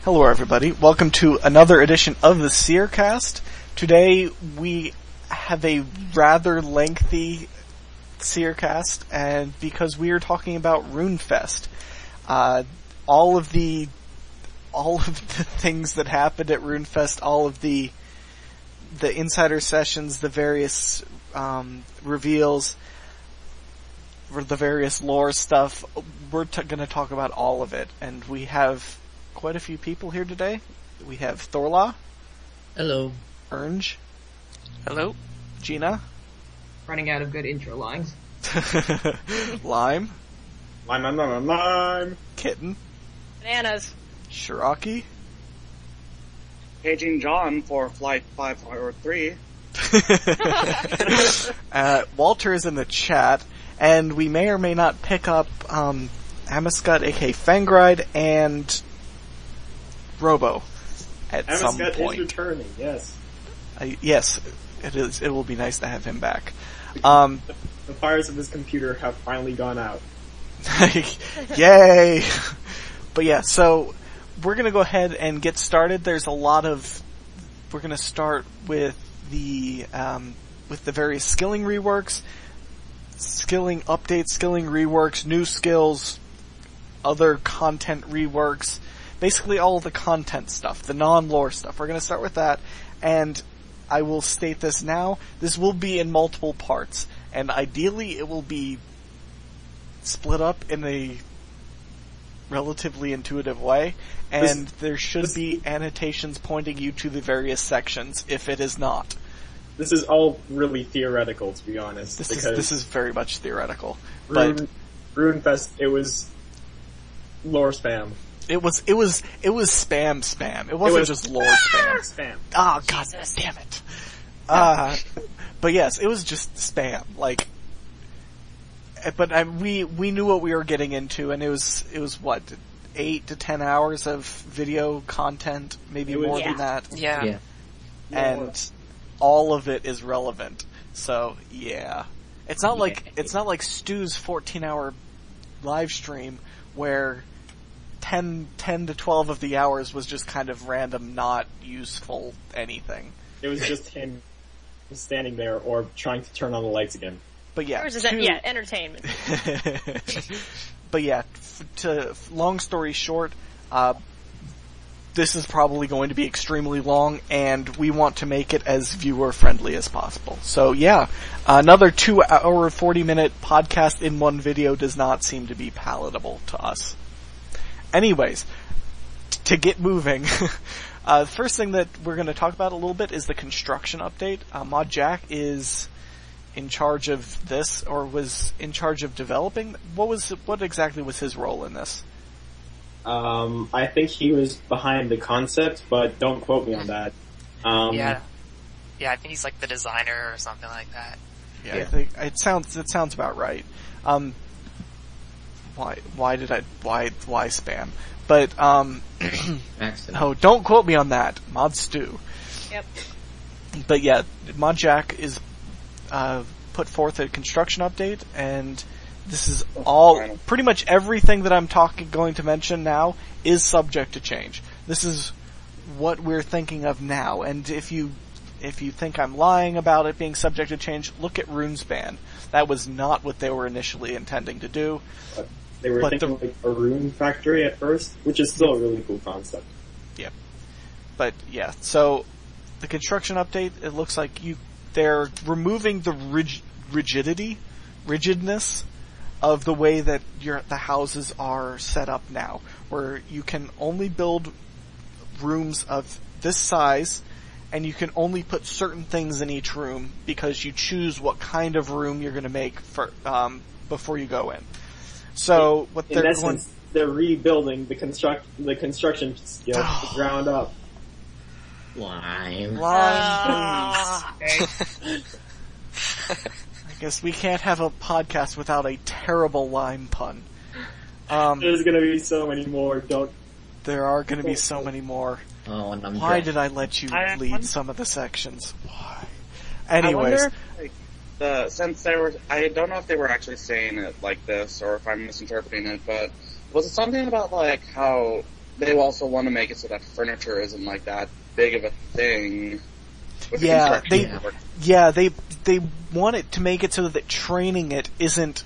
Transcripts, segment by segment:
Hello everybody, welcome to another edition of the Seercast. Today we have a rather lengthy Seercast, and because we are talking about Runefest. All of the things that happened at Runefest, all of the insider sessions, the various reveals, the various lore stuff, we're going to talk about all of it, and we have quite a few people here today. We have Thorlah. Hello. ERNJ. Hello. Geena. Running out of good intro lines. Lime. Lime. Kitten. Bananas. Siroki. Paging John for flight 503. Walter is in the chat, and we may or may not pick up Amascut, aka Fangride, and Robo at some point. Amascut is returning, yes. Yes, it is. It will be nice to have him back. The fires of his computer have finally gone out. Yay! But yeah, so we're gonna go ahead and get started. We're gonna start with the various skilling reworks, skilling updates, skilling reworks, new skills, other content reworks, basically all of the content stuff, the non-lore stuff. We're gonna start with that, and I will state this now, this will be in multiple parts, and ideally it will be split up in a relatively intuitive way, and there should be annotations pointing you to the various sections if it is not. This is all really theoretical, to be honest. This is very much theoretical. Runefest, it was lore spam. It was spam. It wasn't just lore spam. Oh, God damn it. But yes, it was just spam. But we knew what we were getting into, and it was what, 8 to 10 hours of video content, maybe more than that. Yeah. And all of it is relevant. So yeah, it's not like Stu's 14-hour live stream where 10 to 12 of the hours was just kind of random, not useful anything. It was just him standing there or trying to turn on the lights again. But yeah, entertainment. But yeah, long story short, this is probably going to be extremely long, and we want to make it as viewer-friendly as possible. So yeah, another 2-hour, 40-minute podcast in one video does not seem to be palatable to us. Anyways, to get moving, the first thing that we're going to talk about a little bit is the construction update. Mod Jack is in charge of this, or was in charge of developing. What exactly was his role in this? I think he was behind the concept, but don't quote me on that. Yeah, I think he's like the designer or something like that. Yeah. I think it sounds about right. Why spam? But oh, don't quote me on that. Mod Stu. Yep. But yeah, Mod Jack is put forth a construction update, and this is all, pretty much everything that I'm going to mention now is subject to change. This is what we're thinking of now, and if you think I'm lying about it being subject to change, look at RuneSpan. That was not what they were initially intending to do. They were thinking like a rune factory at first, which is still a really cool concept. Yeah. But yeah, so the construction update, it looks like they're removing the rigidness of the way that the houses are set up now, where you can only build rooms of this size, and you can only put certain things in each room because you choose what kind of room you're going to make for before you go in. So what they're they're rebuilding the construction skill from the ground up. Lime. I guess we can't have a podcast without a terrible lime pun. There's gonna be so many more. There are gonna be so many more. Oh, and Why did I let you lead some of the sections? Why? Anyways. I wonder, since I don't know if they were actually saying it like this, or if I'm misinterpreting it, but was it something about like how they also want to make it so that furniture isn't like that big of a thing. With the Yeah, construction work. they want it to make it so that training it isn't,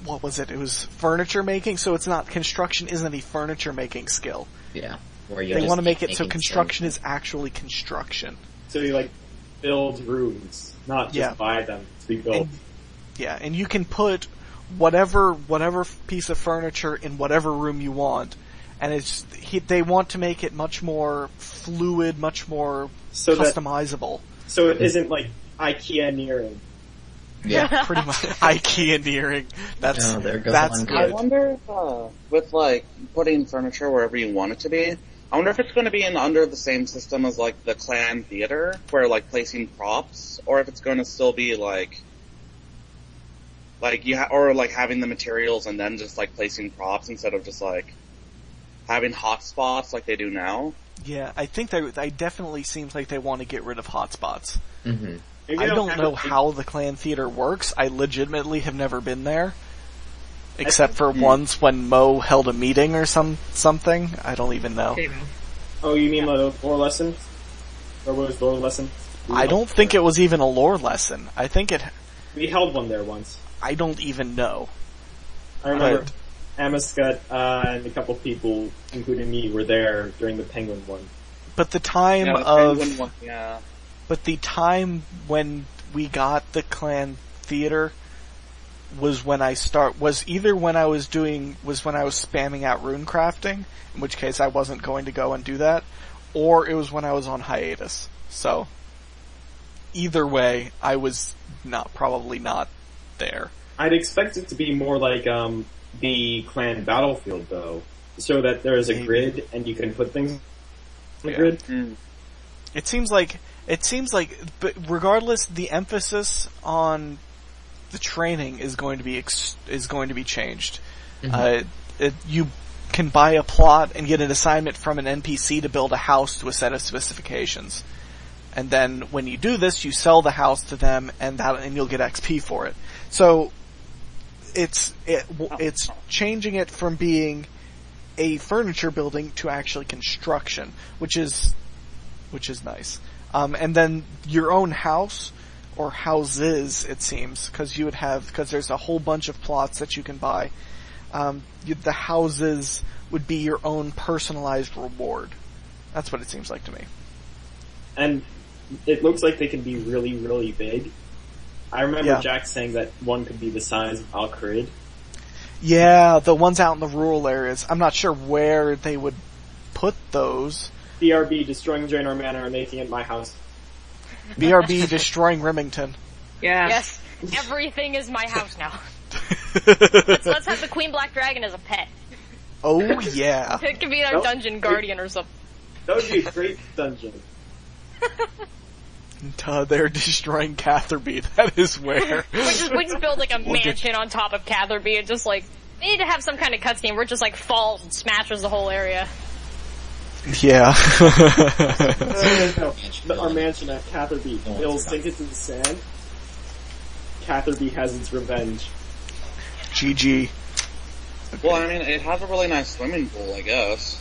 what was it? It was furniture making, so it's not, construction isn't a furniture making skill. Yeah. They want to make it so construction is actually construction. So you like build rooms, not just buy them to be built. And you can put whatever piece of furniture in whatever room you want, and they want to make it much more fluid, much more customizable. So it isn't like IKEA-nearing. Yeah. Pretty much IKEA-nearing. That's good. I wonder if, with like putting furniture wherever you want it to be, I wonder if it's going to be under the same system as like the clan theater, where like placing props, or if it's going to still be like or like having the materials and then just like placing props instead of just like having hotspots like they do now. Yeah, I think they definitely seems like they want to get rid of hotspots. Mm-hmm. I don't know how the clan theater works. I legitimately have never been there. Except for once when Mo held a meeting or something. I don't even know. Oh, you mean the lore lesson? Or what was lore lesson? I don't think it was even a lore lesson. I think we held one there once. I don't even know. I remember Amascut and a couple people, including me, were there during the Penguin one. But the time But the time when we got the clan theater was when I was when I was spamming out rune crafting, in which case I wasn't going to go and do that, or it was when I was on hiatus. So, either way, I was probably not there. I'd expect it to be more like, the clan battlefield though, so that there is a grid and you can put things on the grid. Mm. It seems like, but regardless, the emphasis on the training is going to be changed. Mm-hmm. You can buy a plot and get an assignment from an NPC to build a house to a set of specifications, and then when you do this, you sell the house to them, and you'll get XP for it. So it's changing it from being a furniture building to actually construction, which is nice. And then your own house, or houses, it seems, because there's a whole bunch of plots that you can buy. The houses would be your own personalized reward. That's what it seems like to me. And it looks like they can be really, really big. I remember Jack saying that one could be the size of Al-Kharid. Yeah, the ones out in the rural areas. I'm not sure where they would put those. BRB, destroying Draenor Manor and making it my house. BRB, destroying Remington. Yeah. Yes, everything is my house now. Let's have the Queen Black Dragon as a pet. Oh, yeah. It could be our dungeon guardian or something. That would be a great dungeon. They're destroying Catherby, that is where. we just build like a mansion on top of Catherby and just like, we need to have some kind of cutscene where it just like falls and smashes the whole area. Yeah. No. Our mansion at Catherby, it'll sink into the sand. Catherby has its revenge. GG. Well, I mean, it has a really nice swimming pool, I guess.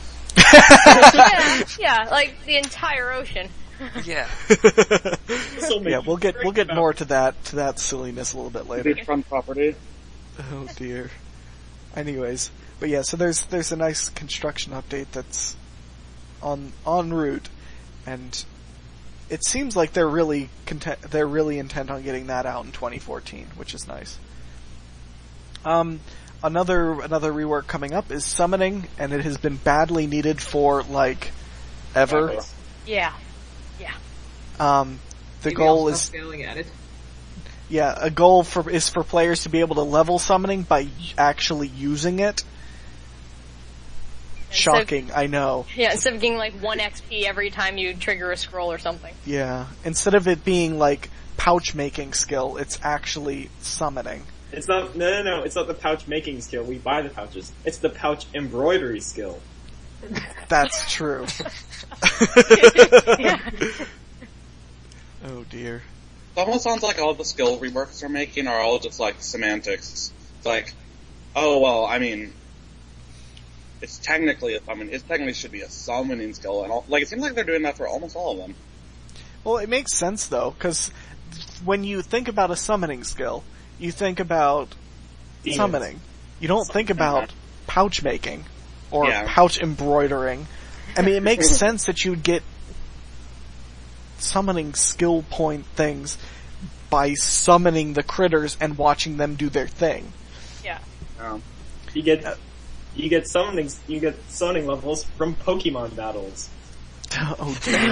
yeah, like the entire ocean. Yeah. Yeah, we'll get more to that silliness a little bit later. Beachfront property. Oh dear. Anyways, but yeah, so there's a nice construction update that's en route, and it seems like they're really intent on getting that out in 2014, which is nice. Another rework coming up is summoning, and it has been badly needed for like ever. Yeah. The goal is failing at it. Yeah, a goal is for players to be able to level summoning by actually using it. Shocking, I know. Yeah, instead of getting like 1 XP every time you trigger a scroll or something. Yeah, instead of it being like pouch making skill, it's actually summoning. It's not, no, it's not the pouch making skill, we buy the pouches. It's the pouch embroidery skill. That's true. Oh dear. It almost sounds like all the skill reworks they're making are all just like semantics. It's like, oh well, I mean, it's technically a summon. It technically should be a summoning skill, and all, like it seems like they're doing that for almost all of them. Well, it makes sense though, because when you think about a summoning skill, you think about Demons. summoning. You don't think about pouch making or Yeah. pouch embroidering. I mean, it makes sense that you would get summoning skill point things by summoning the critters and watching them do their thing. Yeah. You get summoning levels from Pokemon battles. Oh, dear.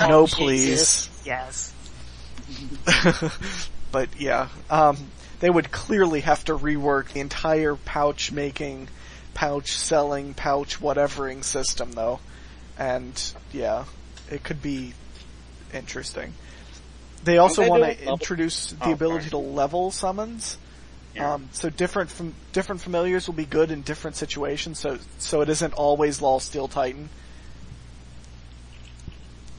No, please. Yes. But yeah, they would clearly have to rework the entire pouch making, pouch selling, pouch whatevering system though. And yeah, it could be interesting. They also want to introduce the ability to level summons. Yeah. So different familiars will be good in different situations, so it isn't always Lol Steel Titan,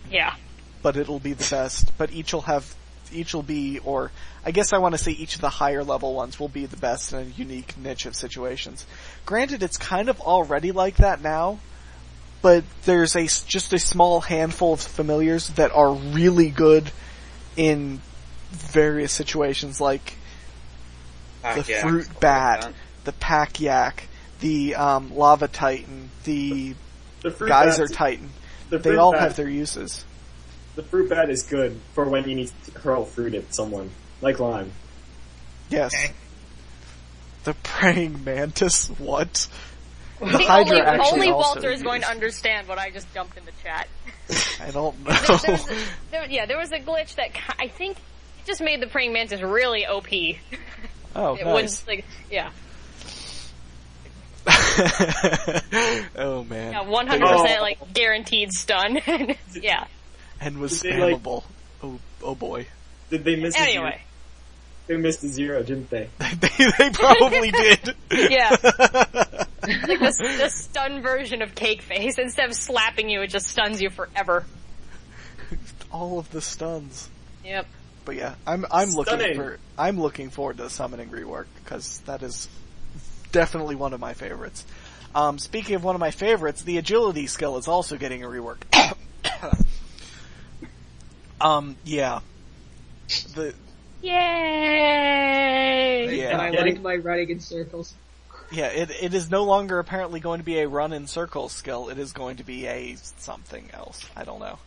Yeah. but it'll be the best. But each will be, or I guess I want to say each of the higher level ones will be the best in a unique niche of situations. Granted, it's kind of already like that now, but there's just a small handful of familiars that are really good in various situations, like the fruit bat, the pack yak, the lava titan, the fruit geyser bat- titan. the They fruit all bat- have their uses. The fruit bat is good for when you need to hurl fruit at someone, like Lime. Yes. Okay. The praying mantis, what? The only Hydra actually only also Walter is going to used. understand what I just dumped in the chat. I don't know. There was a glitch that I think it just made the praying mantis really OP. Oh, It nice. was yeah. Oh man. Yeah, 100% like guaranteed stun. Yeah. And was Did they, spammable. Oh boy. Did they miss Anyway. They missed a zero, didn't they? they probably did. Yeah. Like the stun version of Cake Face. Instead of slapping you, it just stuns you forever. All of the stuns. Yep. But yeah, I'm looking forward to the summoning rework, because that is definitely one of my favorites. Speaking of one of my favorites, the agility skill is also getting a rework. Yeah. Yay! Yeah. And I like my running in circles. Yeah, it is no longer apparently going to be a run in circles skill. It is going to be a something else. I don't know.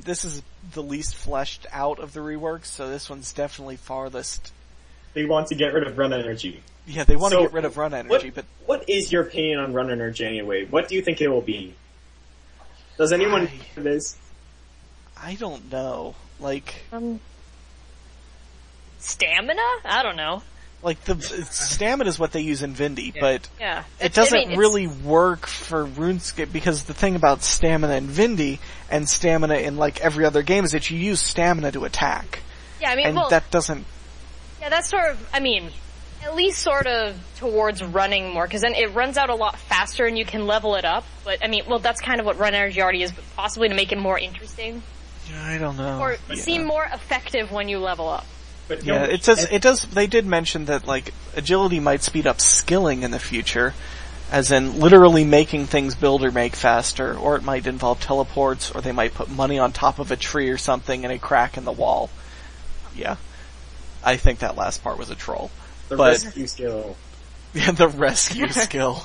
This is the least fleshed out of the reworks, so this one's definitely farthest. They want to get rid of run energy. Yeah, they want to get rid of run energy, but what is your opinion on run energy anyway? What do you think it will be? Does anyone know this? I don't know. Like, Stamina? I don't know. like the stamina is what they use in Vindy, but Yeah. it doesn't really work for RuneScape, because the thing about stamina in Vindy and stamina in like every other game is that you use stamina to attack. Yeah, I mean, And that doesn't... yeah, that's sort of, I mean, at least sort of towards running more, because then it runs out a lot faster and you can level it up. But, I mean, well, that's kind of what run energy already is, but possibly to make it more interesting. I don't know. Or seem more effective when you level up. But Yeah, they did mention that, like, agility might speed up skilling in the future, as in literally making things build or make faster, or it might involve teleports, or they might put money on top of a tree or something in a crack in the wall. Yeah. I think that last part was a troll. the but- rescue skill. Yeah, the rescue skill.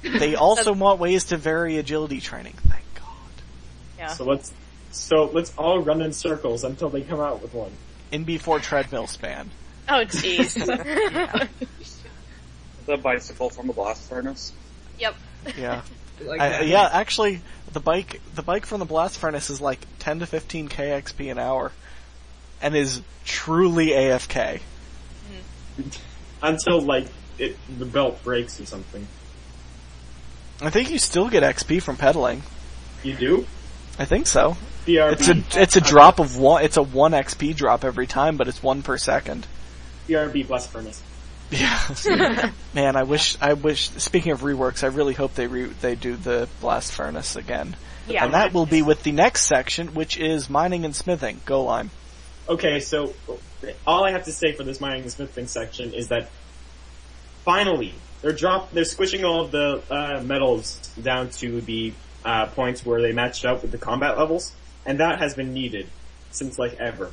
They also want ways to vary agility training, thank God. Yeah. So let's all run in circles until they come out with one. In before treadmill span. Oh, jeez. The bicycle from the blast furnace. Yep. Yeah. Like that. Yeah, actually, the bike from the blast furnace is like 10 to 15 KXP an hour, and is truly AFK. Until, like, the belt breaks or something. I think you still get XP from pedaling. You do? I think so. BRB. It's a drop of one. It's a 1 XP drop every time, but it's 1 per second. BRB blast furnace. Yeah. Man, I wish. Speaking of reworks, I really hope they do the blast furnace again. Yeah. And that will be with the next section, which is mining and smithing. Go Lime. Okay, so all I have to say for this mining and smithing section is that finally, they're squishing all of the metals down to the points where they matched up with the combat levels, and that has been needed since like ever.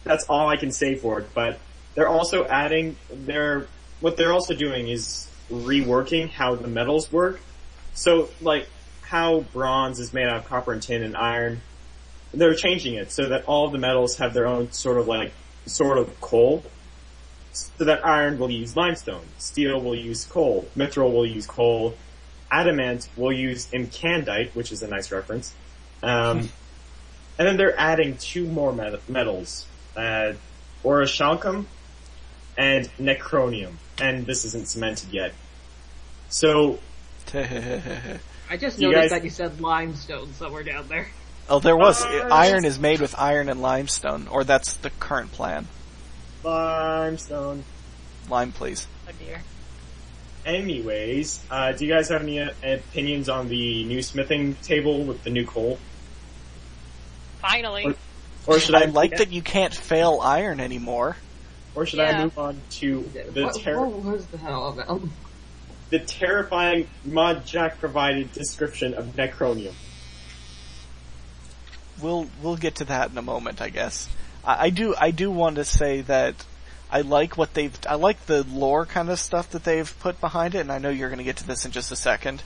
That's all I can say for it. But they're also adding what they're also doing is reworking how the metals work. So like how bronze is made out of copper and tin and iron, they're changing it so that all of the metals have their own sort of coal. So that iron will use limestone, steel will use coal, mithril will use coal, adamant will use incandite, which is a nice reference. And then they're adding 2 more metals, orichalcum and necronium, and this isn't cemented yet. So, I just noticed that you said limestone somewhere down there. Oh, there was. Iron is made with iron and limestone, or that's the current plan. Limestone. Lime, please. Oh dear. Anyways, do you guys have any opinions on the new smithing table with the new coal? Finally. Or should I like that you can't fail iron anymore. Or should I move on to what was the hell about the terrifying Mod Jack provided description of necronium? We'll get to that in a moment, I guess. I do want to say that I like the lore kind of stuff that they've put behind it, and I know you're going to get to this in just a second,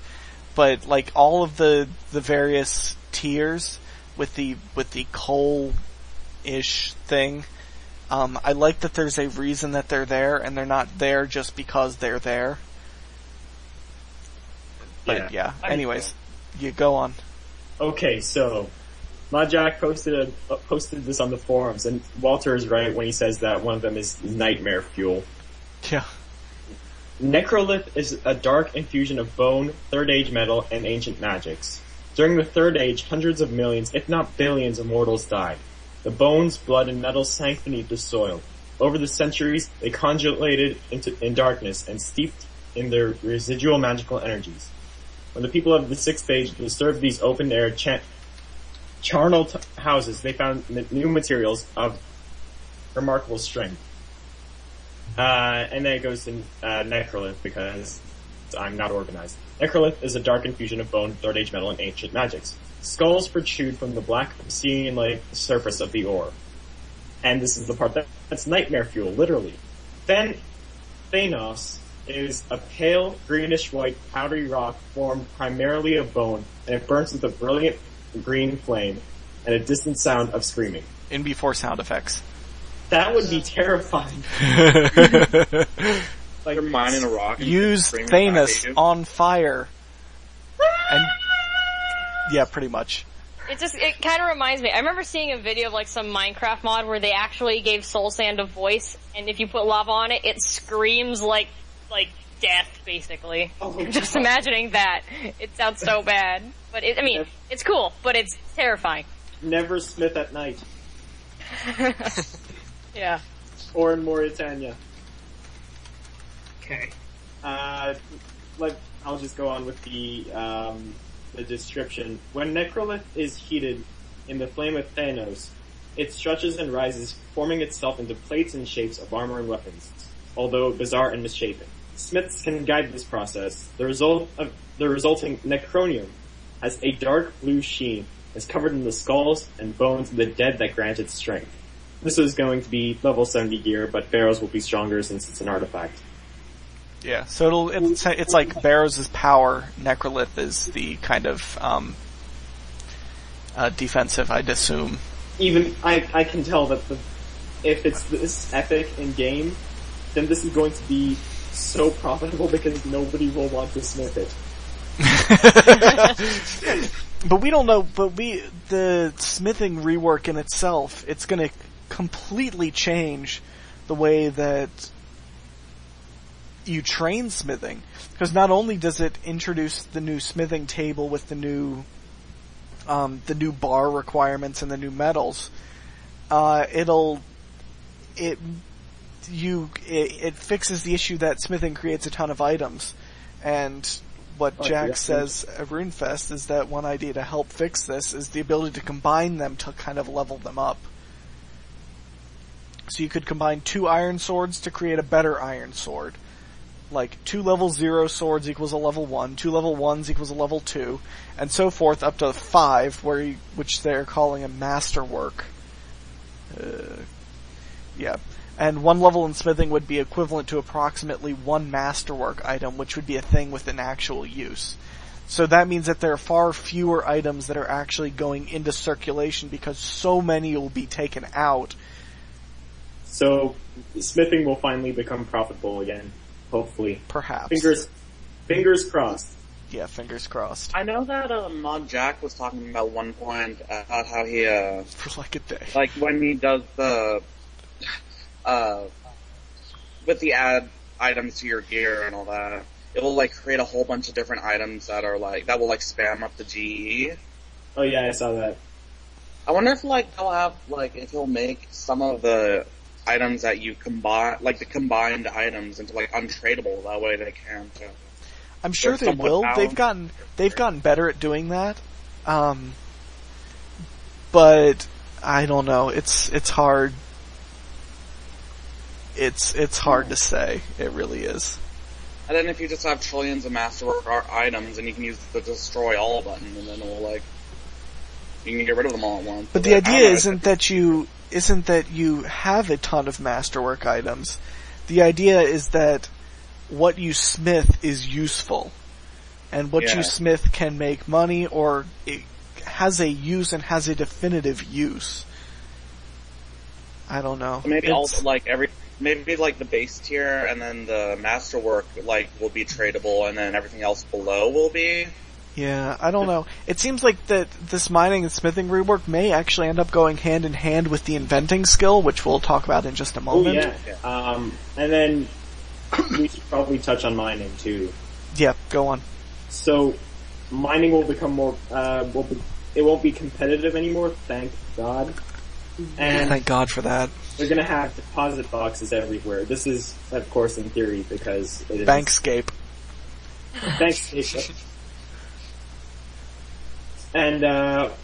but like all of the various tiers with the coal-ish thing, I like that there's a reason that they're there, and they're not there just because they're there. But yeah, anyways, you go on. Okay, so Mod Jack posted this on the forums, and Walter is right when he says that one of them is nightmare fuel. Yeah. Necrolith is a dark infusion of bone, Third Age metal, and ancient magics. During the Third Age, hundreds of millions, if not billions, of mortals died. The bones, blood, and metal sank beneath the soil. Over the centuries, they congealated in darkness and steeped in their residual magical energies. When the people of the Sixth Age disturbed these open-air charnel houses, they found new materials of remarkable strength. And then it goes to Necrolith, because I'm not organized. Necrolith is a dark infusion of bone, Third Age metal, and ancient magics. Skulls protrude from the black obsidian-like surface of the ore. And this is the part that's nightmare fuel, literally. Then, Thanos is a pale, greenish-white, powdery rock formed primarily of bone, and it burns with a brilliant green flame and a distant sound of screaming. In before sound effects. That would be terrifying. Like you're mining a rock. Use Thanos on fire. And yeah, pretty much. It kind of reminds me. I remember seeing a video of like some Minecraft mod where they actually gave soul sand a voice, and if you put lava on it, it screams like death, basically. Oh, just imagining that. It sounds so bad. But it's cool, but it's terrifying. Never smith at night. Yeah. Or in Mauritania. Okay. I'll just go on with the description. When Necrolith is heated in the flame of Thanos, it stretches and rises, forming itself into plates and shapes of armor and weapons, although bizarre and misshapen. Smiths can guide this process. The resulting necronium has a dark blue sheen, is covered in the skulls and bones of the dead that grant its strength. This is going to be level 70 gear, but Barrows will be stronger since it's an artifact. Yeah, so it's like Barrows' power, Necrolith is the kind of defensive, I'd assume. Even I can tell that if it's this epic in game, then this is going to be so profitable because nobody will want to smith it. But we don't know. But the smithing rework in itself, it's going to completely change the way that you train smithing, because not only does it introduce the new smithing table with the new bar requirements and the new metals, it fixes the issue that smithing creates a ton of items, and what Jack says at Runefest is that one idea to help fix this is the ability to combine them to kind of level them up. So you could combine 2 iron swords to create a better iron sword. like 2 level 0 swords equals a level 1, 2 level 1s equals a level 2, and so forth up to 5, which they're calling a masterwork. Yeah. And 1 level in smithing would be equivalent to approximately 1 masterwork item, which would be a thing with an actual use. So that means that there are far fewer items that are actually going into circulation because so many will be taken out. So smithing will finally become profitable again, hopefully. Perhaps. Fingers crossed. Yeah, fingers crossed. I know that Mod Jack was talking about one point about how he For like a day. like when he does the with the add items to your gear and all that, it will like create a whole bunch of different items that are like that will like spam up the GE. Oh yeah, I saw that. I wonder if like they'll have like if he'll make some of the items that you combine, like the combined items, into like untradeable. That way they can. I'm sure they will. They've gotten better at doing that. But I don't know. It's hard. It's hard to say. It really is. And then if you just have trillions of masterwork items, and you can use the destroy all button, and then it will like you can get rid of them all at once. But the idea isn't that you have a ton of masterwork items. The idea is that what you smith is useful, and what you smith can make money, or it has a use and has a definitive use. I don't know. So maybe also like maybe like the base tier and then the masterwork like will be tradable, and then everything else below will be. Yeah, I don't know. It seems like that this mining and smithing rework may actually end up going hand in hand with the inventing skill, which we'll talk about in just a moment. Oh yeah. And then we should probably touch on mining too. Yeah, go on. So mining will become more. It won't be competitive anymore. Thank God. And thank God for that. They're gonna have deposit boxes everywhere. This is, of course, in theory, because it is Bankscape. Bankscape. And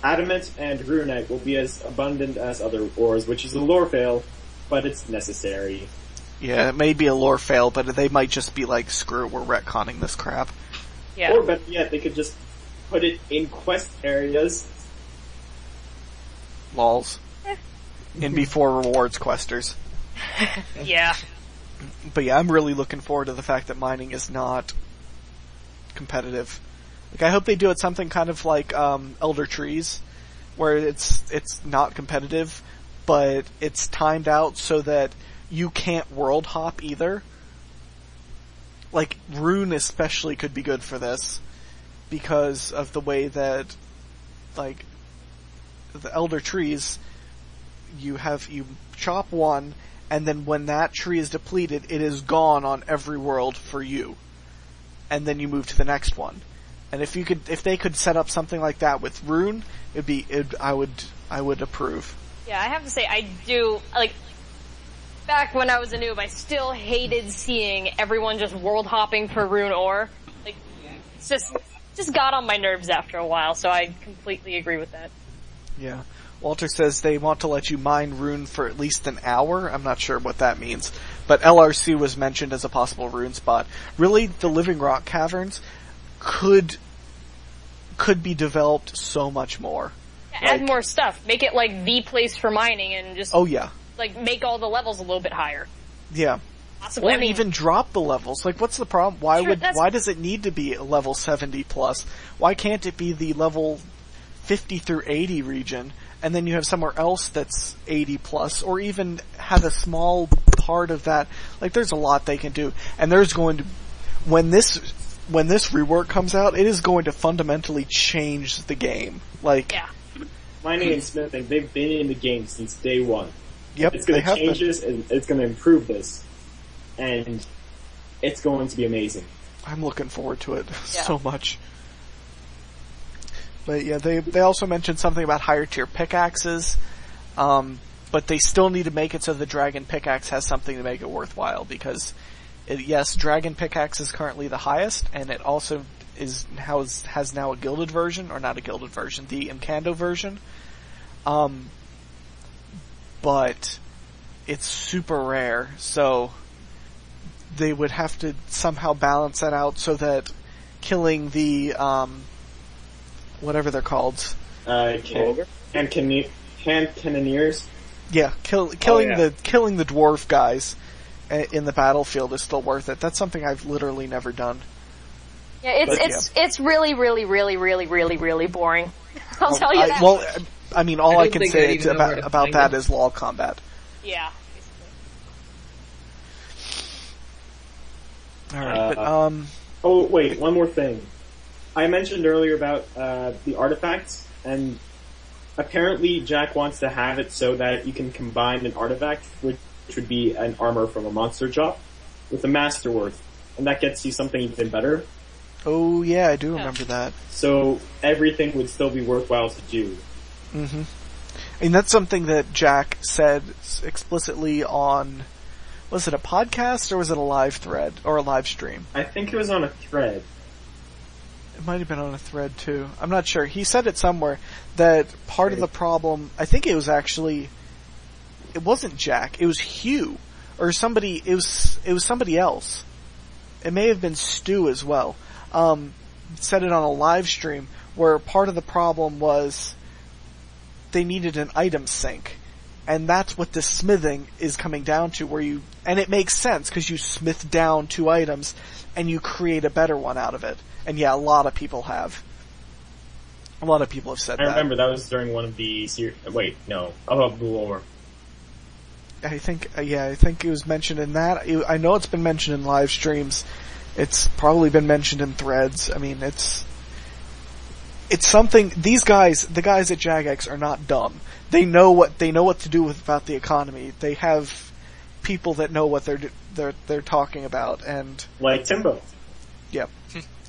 adamant and runite will be as abundant as other ores, which is a lore fail, but it's necessary. Yeah, it may be a lore fail, but they might just be like, screw it, we're retconning this crap. Yeah. Or better yet, they could just put it in quest areas. Lols. In before rewards questers. Yeah. But yeah, I'm really looking forward to the fact that mining is not competitive. Like, I hope they do it something kind of like Elder Trees, where it's not competitive, but it's timed out so that you can't world hop either. Like, Rune especially could be good for this, because of the way that, like, the Elder Trees, you chop one, and then when that tree is depleted, it is gone on every world for you. And then you move to the next one. And if they could set up something like that with Rune, I would approve. Yeah, I have to say, I do, like, back when I was a noob, I still hated seeing everyone just world hopping for Rune ore. Like, it's just got on my nerves after a while, so I completely agree with that. Yeah. Walter says they want to let you mine Rune for at least an hour. I'm not sure what that means. But LRC was mentioned as a possible Rune spot. Really, the Living Rock Caverns could be developed so much more. Yeah, add more stuff. Make it like the place for mining, and just like make all the levels a little bit higher. Yeah. Possibly. Or even drop the levels. Like, what's the problem? Why does it need to be level 70 plus? Why can't it be the level 50 through 80 region, and then you have somewhere else that's 80 plus, or even have a small part of that? Like, there's a lot they can do. And there's going to, when this rework comes out, it is going to fundamentally change the game. Like, yeah. Mining and smithing, they've been in the game since day one. Yep, it's going to change this, and it's going to improve this, and it's going to be amazing. I'm looking forward to it so much. But yeah, they also mentioned something about higher tier pickaxes, but they still need to make it so the dragon pickaxe has something to make it worthwhile, because dragon pickaxe is currently the highest, and it also has now a gilded version, or not a gilded version, the Incando version. But it's super rare, so they would have to somehow balance that out so that killing the, whatever they're called. Hand cannoneers? Yeah, killing the dwarf guys in the battlefield is still worth it. That's something I've literally never done. Yeah, it's really, really, really, really, really, really boring. I'll tell you that. Well, I mean, all I can say even know where to about find that them. is log combat. Yeah. Alright, but, Oh, wait, one more thing. I mentioned earlier about the artifacts, and apparently Jack wants to have it so that you can combine an artifact, which would be an armor from a monster drop, with a masterwork, and that gets you something even better. oh yeah, I do remember that. So everything would still be worthwhile to do. Mm-hmm. And that's something that Jack said explicitly on, was it a podcast or was it a live thread or a live stream? I think it was on a thread. It might have been on a thread too. I'm not sure. He said it somewhere that part of the problem, I think it was actually, it wasn't Jack, it was Hugh or somebody, it was somebody else. It may have been Stu as well. Said it on a live stream where part of the problem was they needed an item sync. And that's what the smithing is coming down to, where you, and it makes sense because you smith down 2 items and you create a better one out of it. And yeah, a lot of people have. A lot of people have said that. I remember that was during one of the about Blue War. I think it was mentioned in that. I know it's been mentioned in live streams. It's probably been mentioned in threads. I mean, it's something, these guys, the guys at Jagex are not dumb. They know what to do about the economy. They have people that know what they're talking about, and Like Timbo. Yep.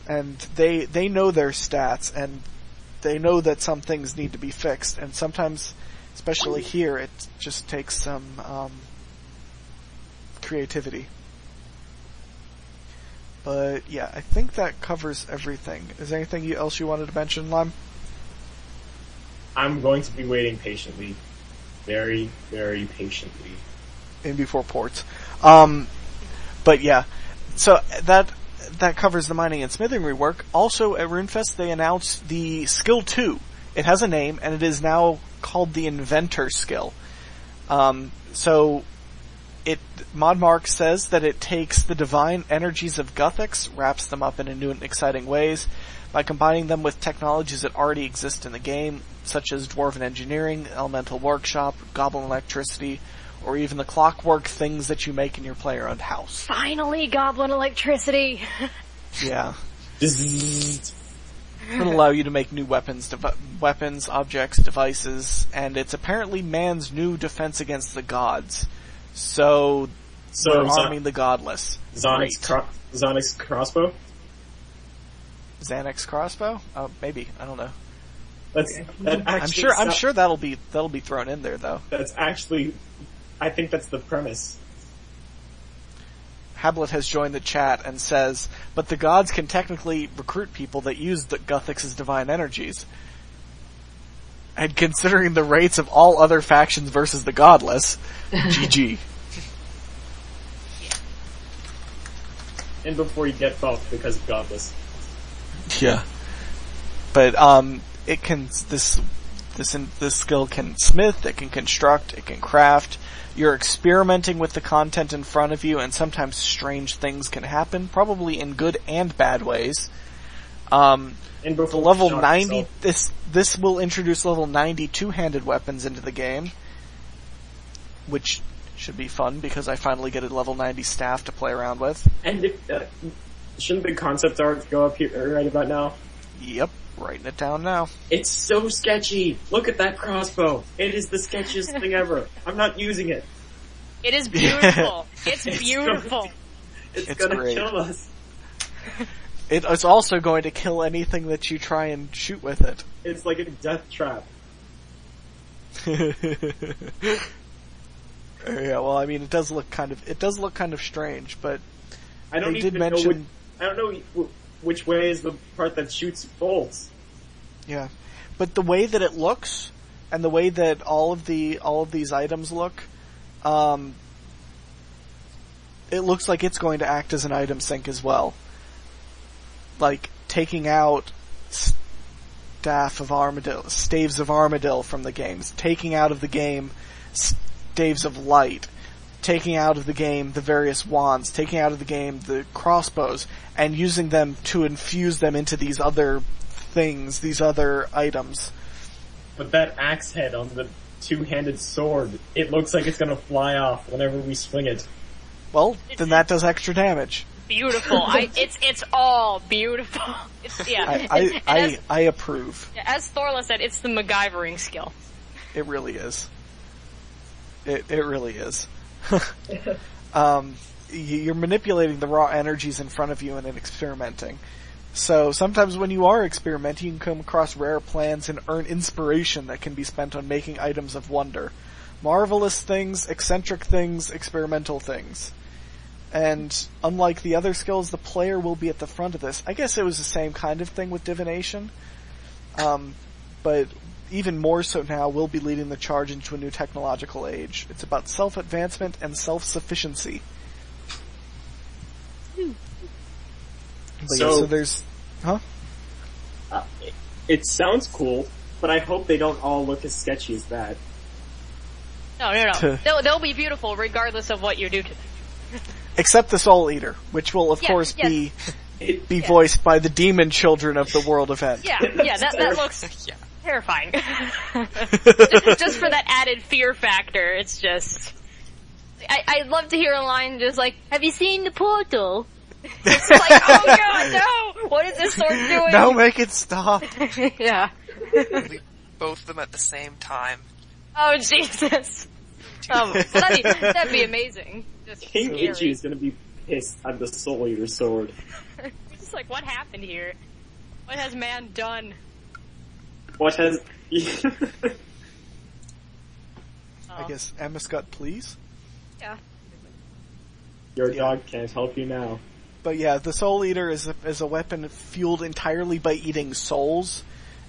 And they know their stats, and they know that some things need to be fixed, and sometimes, especially here, it just takes some creativity. But yeah, I think that covers everything. Is there anything else you wanted to mention, Lime? I'm going to be waiting patiently. Very, very patiently. In before ports. But yeah, so that covers the mining and smithing rework. Also at Runefest they announced the skill 2. It has a name and it is now called the Inventor skill. So Modmark says that it takes the divine energies of Guthix, wraps them up in new and exciting ways, by combining them with technologies that already exist in the game, such as Dwarven Engineering, Elemental Workshop, Goblin Electricity, or even the clockwork things that you make in your player-owned house. Finally, Goblin Electricity! Yeah. It'll allow you to make new weapons, objects, devices, and it's apparently man's new defense against the gods. So we're arming the godless. Xanax crossbow? Xanax crossbow? Oh, maybe. I don't know. I'm sure that'll be thrown in there though. That's actually, I think that's the premise. Habblet has joined the chat and says, but the gods can technically recruit people that use the Guthix's divine energies. And considering the rates of all other factions versus the godless, GG. And before you get fucked because of godless. Yeah. But, it can, this skill can smith, it can construct, it can craft. You're experimenting with the content in front of you, and sometimes strange things can happen, probably in good and bad ways. The level 90, this will introduce level 90 two-handed weapons into the game, which should be fun because I finally get a level 90 staff to play around with. And shouldn't the concept art go up here right about now? Yep, writing it down now. It's so sketchy. Look at that crossbow. It is the sketchiest thing ever. I'm not using it. It is beautiful. It's beautiful. It's gonna great. Kill us. It's also going to kill anything that you try and shoot with it. It's like a death trap. Yeah, well, I mean, it does look kind of strange, but I don't know which way is the part that shoots bolts. Yeah, but the way that it looks, and the way that all of these items look, it looks like it's going to act as an item sink as well. Like, taking out staves of Armadil from the games, taking out of the game staves of light, taking out of the game the various wands, taking out of the game the crossbows, and using them to infuse them into these other things, these other items. But that axe head on the two-handed sword, it looks like it's gonna fly off whenever we swing it. Well, then that does extra damage. Beautiful. It's all beautiful. I approve. As Thorlah said, it's the MacGyvering skill. It really is. It really is. You're manipulating the raw energies in front of you and then experimenting. So sometimes when you are experimenting, you can come across rare plans and earn inspiration that can be spent on making items of wonder. Marvelous things, eccentric things, experimental things. And unlike the other skills, the player will be at the front of this. I guess it was the same kind of thing with divination. But even more so now, we'll be leading the charge into a new technological age. It's about self-advancement and self-sufficiency. But So there's... Huh? It sounds cool, but I hope they don't all look as sketchy as that. No. They'll be beautiful regardless of what you do to them. Except the Soul Eater, which will of course be voiced by the demon children of the world event. That looks terrifying. just for that added fear factor, it's just... I'd love to hear a line just like, have you seen the portal? It's like, oh god, no! What is this sword doing? No, make it stop. Yeah. Both of them at the same time. Oh Jesus. That'd be amazing. Just King scary. Itchy is gonna be pissed at the Soul Eater sword. It's just like, what happened here? What has man done? What has... I guess Amascut, please? Yeah. Your dog can't help you now. But yeah, the Soul Eater is a weapon fueled entirely by eating souls,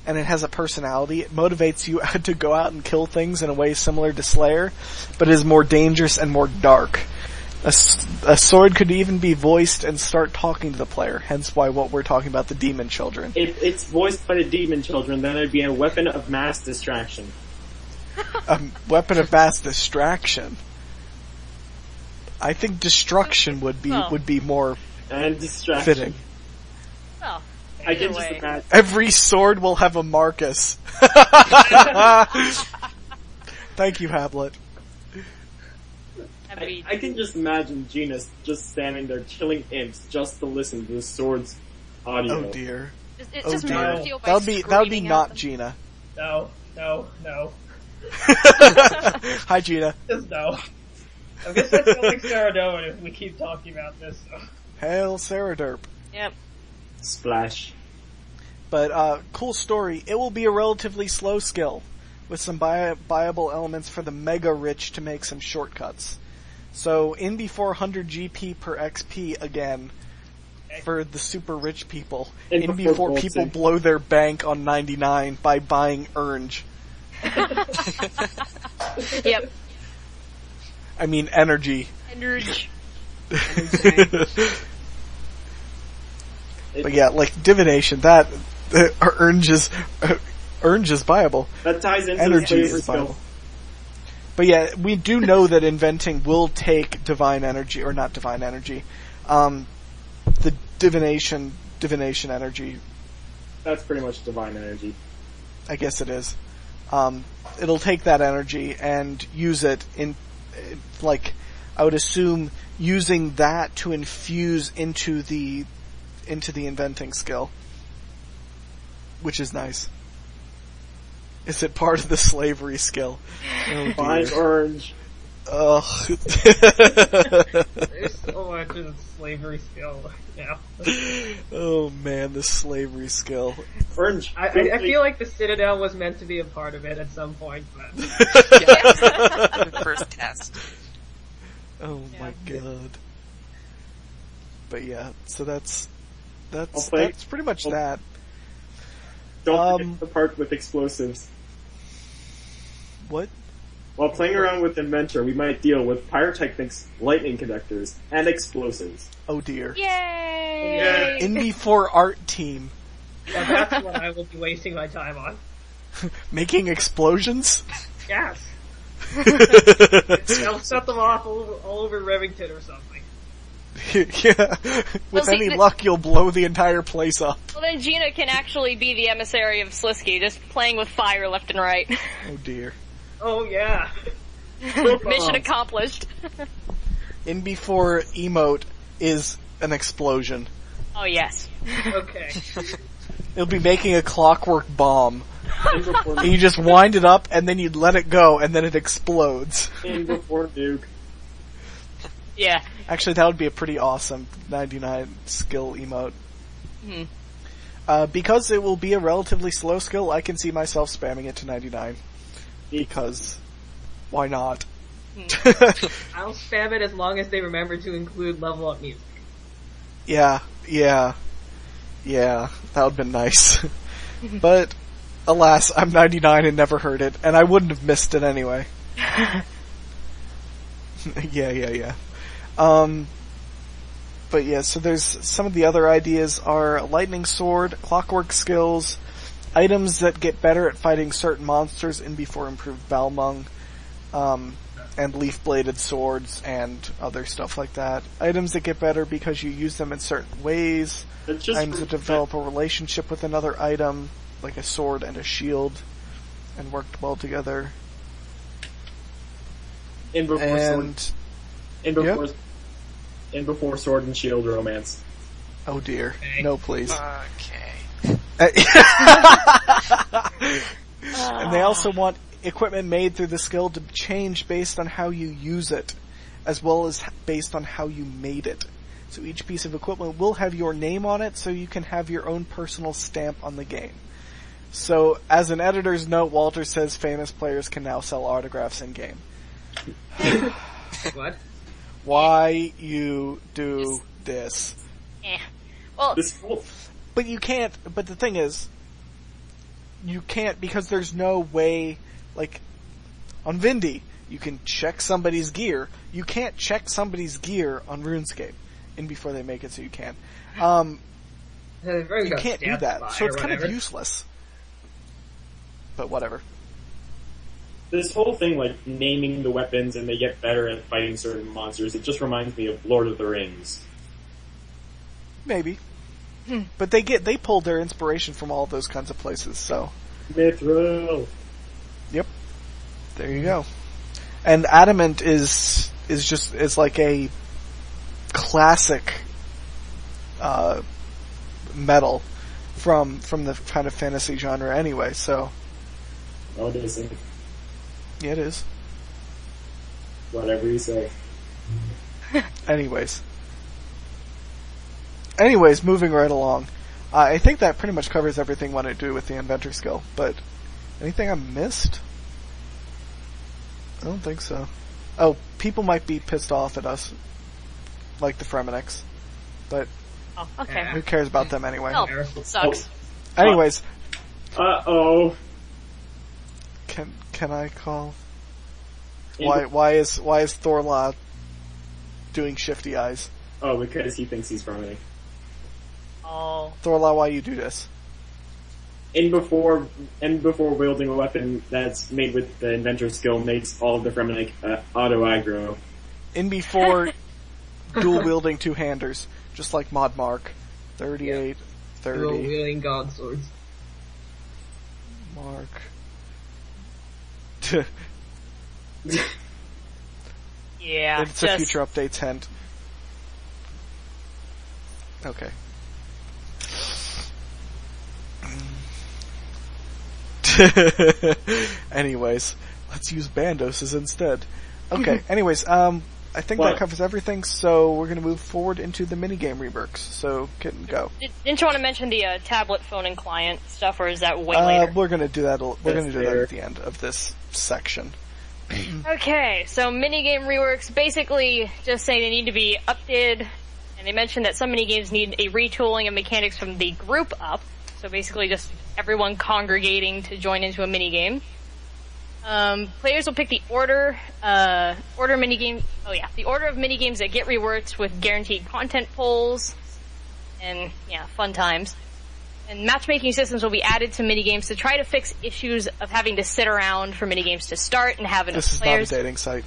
and it has a personality. It motivates you to go out and kill things in a way similar to Slayer, but is more dangerous and more dark. A sword could even be voiced and start talking to the player, hence why what we're talking about, the demon children. If it's voiced by the demon children, then it'd be a weapon of mass distraction. A weapon of mass distraction. I think destruction would be more And distraction. fitting. Well, I can either just way. imagine. Every sword will have a Marcus. Thank you, Habblet. I can just imagine Geena just standing there killing imps just to listen to the sword's audio. Oh dear. It Oh just dear. makes me feel by That would be screaming at not them. Geena. No. Hi, Geena. Just no. I'm gonna start spelling Saradoa if we keep talking about this. So. Hail Saraderp. Yep. Splash. But, cool story. It will be a relatively slow skill, with some viable elements for the mega rich to make some shortcuts. So, in before 100 GP per XP again, for the super rich people. In before people blow their bank on 99 by buying ERNJ. Yep. I mean, energy. Energy. But yeah, like divination, that ERNJ is viable. That ties into Energy the is flavor viable. skill. But yeah, we do know that inventing will take divine energy, or not divine energy, the divination energy. That's pretty much divine energy. I guess it is. It'll take that energy and use it in, like, I would assume using that to infuse into the inventing skill. Which is nice. Is it part of the slavery skill? Oh, Fine dear. orange. Ugh. There's so much in slavery skill now. Oh man, the slavery skill. Orange. I feel like the Citadel was meant to be a part of it at some point, but... The first test. Oh my god. But yeah, so that's play. pretty much that. Don't forget the part with explosives. What? While playing around with Inventor, we might deal with pyrotechnics, lightning conductors, and explosives. Oh dear. Yay! Indie 4 art team. Well, that's what I will be wasting my time on. Making explosions? Yes. I'll set them off all over Remington or something. Yeah. With any luck, you'll blow the entire place up. Well, then Geena can actually be the emissary of Slisky, just playing with fire left and right. Oh dear. Oh yeah. Mission accomplished. In before emote is an explosion. Oh yes. Okay. It'll be making a clockwork bomb. And you just wind it up, and then you let it go, and then it explodes. In before Duke. Yeah. Actually, that would be a pretty awesome 99 skill emote. Because it will be a relatively slow skill, I can see myself spamming it to 99. Because, why not? I'll spam it as long as they remember to include level up music. Yeah, that would've been nice. But, alas, I'm 99 and never heard it, and I wouldn't have missed it anyway. Yeah. But yeah, so there's some of the other ideas are lightning sword, clockwork skills, items that get better at fighting certain monsters in before improved Balmung, and leaf-bladed swords and other stuff like that. Items that get better because you use them in certain ways. Items that develop a relationship with another item, like a sword and a shield, and worked well together. In before sword and shield romance. Oh dear. Okay. No, please. Okay. And they also want equipment made through the skill to change based on how you use it, as well as based on how you made it. So each piece of equipment will have your name on it, so you can have your own personal stamp on the game. So, as an editor's note, Walter says famous players can now sell autographs in-game. What? Why you do this? Well, but you can't, but the thing is, you can't because there's no way, like, on Vindy, you can check somebody's gear. You can't check somebody's gear on RuneScape in before they make it, so you can. You can't do that, so it's kind of useless. But whatever. This whole thing, like, naming the weapons and they get better at fighting certain monsters, it just reminds me of Lord of the Rings. Maybe. But they pulled their inspiration from all those kinds of places, so. Mithril! Yep. There you go. And adamant is like a classic, metal from the kind of fantasy genre anyway, so. Oh, it isn't. Yeah, it is. Whatever you say. Anyways, moving right along. I think that pretty much covers everything I want to do with the inventor skill, but anything I missed? I don't think so. Oh, people might be pissed off at us, like the Fremenix, but okay. who cares about them anyway? Oh, it sucks. Anyways. Uh-oh. Can I call? Why is Thorlah doing shifty eyes? Oh, because he thinks he's Fremenix. Oh. Thorlah, why you do this? And before wielding a weapon that's made with the inventor skill makes all of the Fremenix auto aggro. In before dual wielding two-handers, just like Mod Mark. 38, 30. Dual wielding god swords. Mark. Yeah. It's a future updates hint. Okay. Anyways, let's use bandoses instead. Okay, anyways, I think that covers everything, so we're gonna move forward into the minigame reworks. So, Kitten, go. Didn't you want to mention the tablet, phone, and client stuff, or is that way later? We're gonna do that. We're gonna do that at the end of this section. Okay, so minigame reworks basically just say they need to be updated, and they mentioned that some minigames need a retooling of mechanics from the group up. So basically, just everyone congregating to join into a minigame. Players will pick the order minigame. Oh yeah, the order of minigames that get reworked with guaranteed content polls, and yeah, fun times. And matchmaking systems will be added to minigames to try to fix issues of having to sit around for minigames to start and have enough players. This is not a dating site.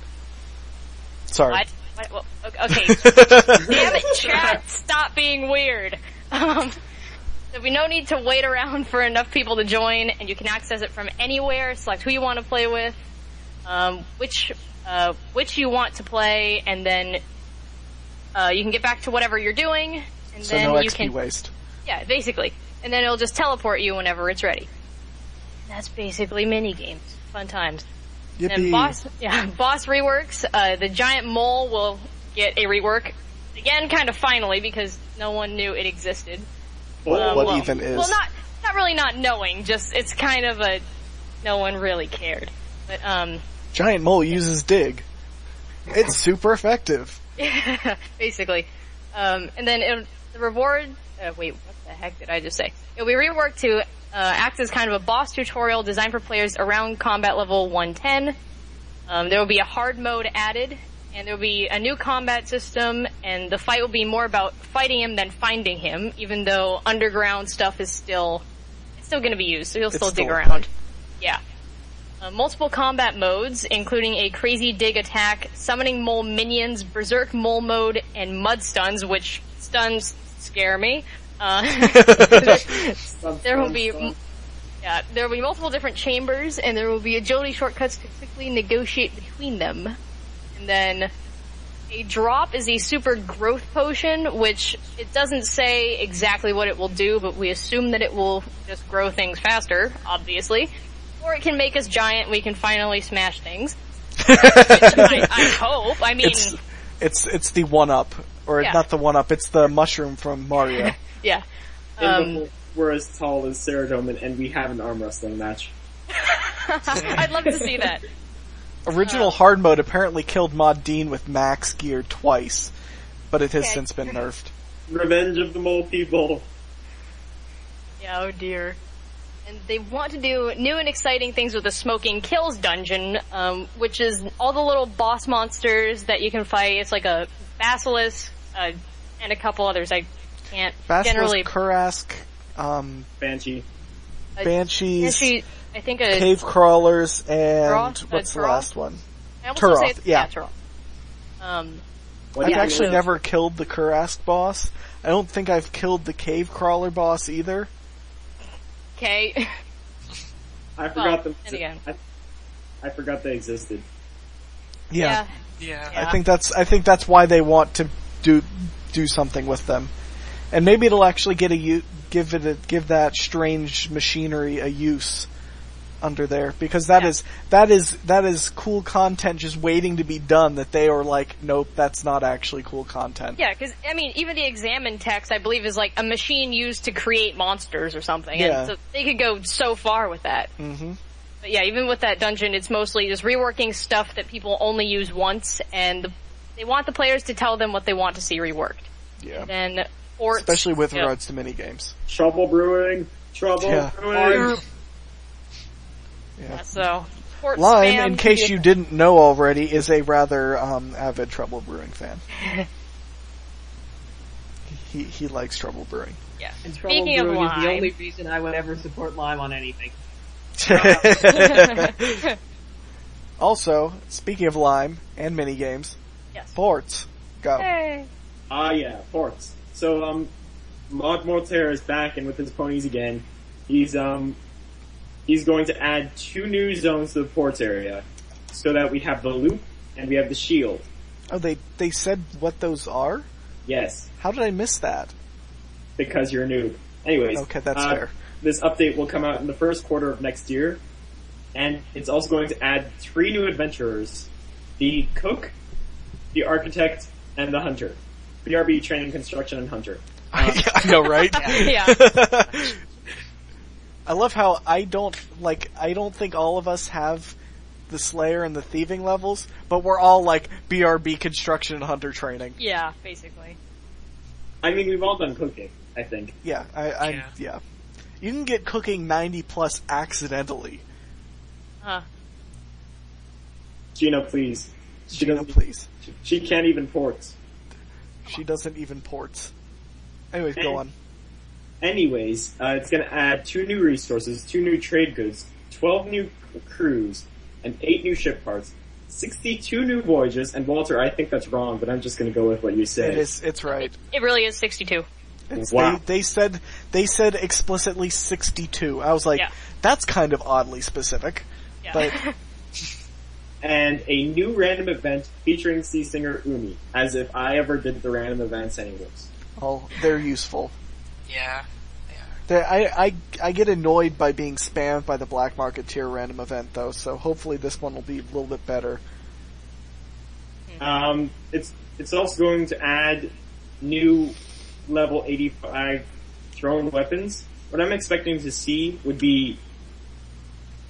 Sorry. What? Well, okay. Damn it, chat! Stop being weird. There'll be no need to wait around for enough people to join, and you can access it from anywhere. Select who you want to play with, which you want to play, and then you can get back to whatever you're doing, and so then no you XP can waste. Yeah, basically, and then it'll just teleport you whenever it's ready. That's basically mini games, fun times. Yippee. And boss reworks. The giant mole will get a rework again, kind of finally, because no one knew it existed. What even is? Well, not really not knowing, just it's kind of a no one really cared. But Giant mole uses dig. It's super effective. basically. And then the reward. Wait, what the heck did I just say? It'll be reworked to act as kind of a boss tutorial designed for players around combat level 110. There will be a hard mode added, and there will be a new combat system, and the fight will be more about fighting him than finding him, even though underground stuff is still going to be used, so you'll still dig around. Yeah. Multiple combat modes, including a crazy dig attack, summoning mole minions, berserk mole mode, and mud stuns, which stuns scare me. There will be multiple different chambers, and there will be agility shortcuts to quickly negotiate between them. And then a drop is a super growth potion, which it doesn't say exactly what it will do, but we assume that it will just grow things faster, obviously. Or it can make us giant, we can finally smash things. I hope. I mean... It's the 1-up. Or not the 1-up, it's the mushroom from Mario. Yeah. We're as tall as Seercast, and we have an arm wrestling match. I'd love to see that. Original hard mode apparently killed Mod Dean with max gear twice, but it has since been nerfed. Revenge of the mole people. Yeah, oh dear. And they want to do new and exciting things with the Smoking Kills dungeon, which is all the little boss monsters that you can fight. It's like a Basilisk, and a couple others I can't generally... Kurask, Banshee. Banshees, I think Cave Crawlers, and what's the Turok? last one? Turok, yeah. Turok. I've actually never killed the Kurask boss. I don't think I've killed the Cave Crawler boss either. Okay. I forgot them. Again. I forgot they existed. Yeah. Yeah. I think that's why they want to do something with them. And maybe it'll actually give that strange machinery a use under there, because that is cool content just waiting to be done, that they are like, nope, that's not actually cool content. Yeah, because, I mean, even the examine text, I believe, is like a machine used to create monsters or something. Yeah. And so they could go so far with that. Mm-hmm. But yeah, even with that dungeon, it's mostly just reworking stuff that people only use once, and they want the players to tell them what they want to see reworked. Yeah. And then ports, especially with regards to minigames. Trouble brewing. Yeah. So, port Lime, spam, in case you didn't know already, is a rather avid Trouble Brewing fan. he likes Trouble Brewing. Yeah. And Trouble Speaking of Brewing is the Lime. only reason I would ever support Lime on anything. Also, speaking of Lime and minigames, Yes. ports. Go. Hey. Yeah, ports. So, Mod Mortaire is back and with his ponies again. He's going to add 2 new zones to the ports area, so that we have the loop and we have the shield. Oh, they said what those are? Yes, How did I miss that? because you're a noob. Anyways. Okay, that's fair. This update will come out in the first quarter of next year, and it's also going to add 3 new adventurers. The Cook, the Architect, and the Hunter. BRB, Training, Construction, and Hunter. I know, right? Yeah. I love how I don't think all of us have the Slayer and the Thieving levels, but we're all like BRB, Construction, and Hunter training. Yeah, basically. I mean, we've all done cooking, I think. Yeah, yeah. You can get cooking 90 plus accidentally. Huh. Geena, please. Geena, please. She can't even ports. She doesn't even ports. Anyways, go on. Anyways, it's going to add 2 new resources, 2 new trade goods, 12 new crews, and 8 new ship parts, 62 new voyages, and Walter, I think that's wrong, but I'm just going to go with what you said. It's right. It really is 62. Wow. They said explicitly 62. I was like, that's kind of oddly specific. Yeah. But and a new random event featuring Sea Singer Umi, as if I ever did the random events anyways. oh, they're useful. Yeah, they are. I get annoyed by being spammed by the black market tier random event though, so hopefully this one will be a little bit better. It's also going to add new level 85 thrown weapons. What I'm expecting to see would be,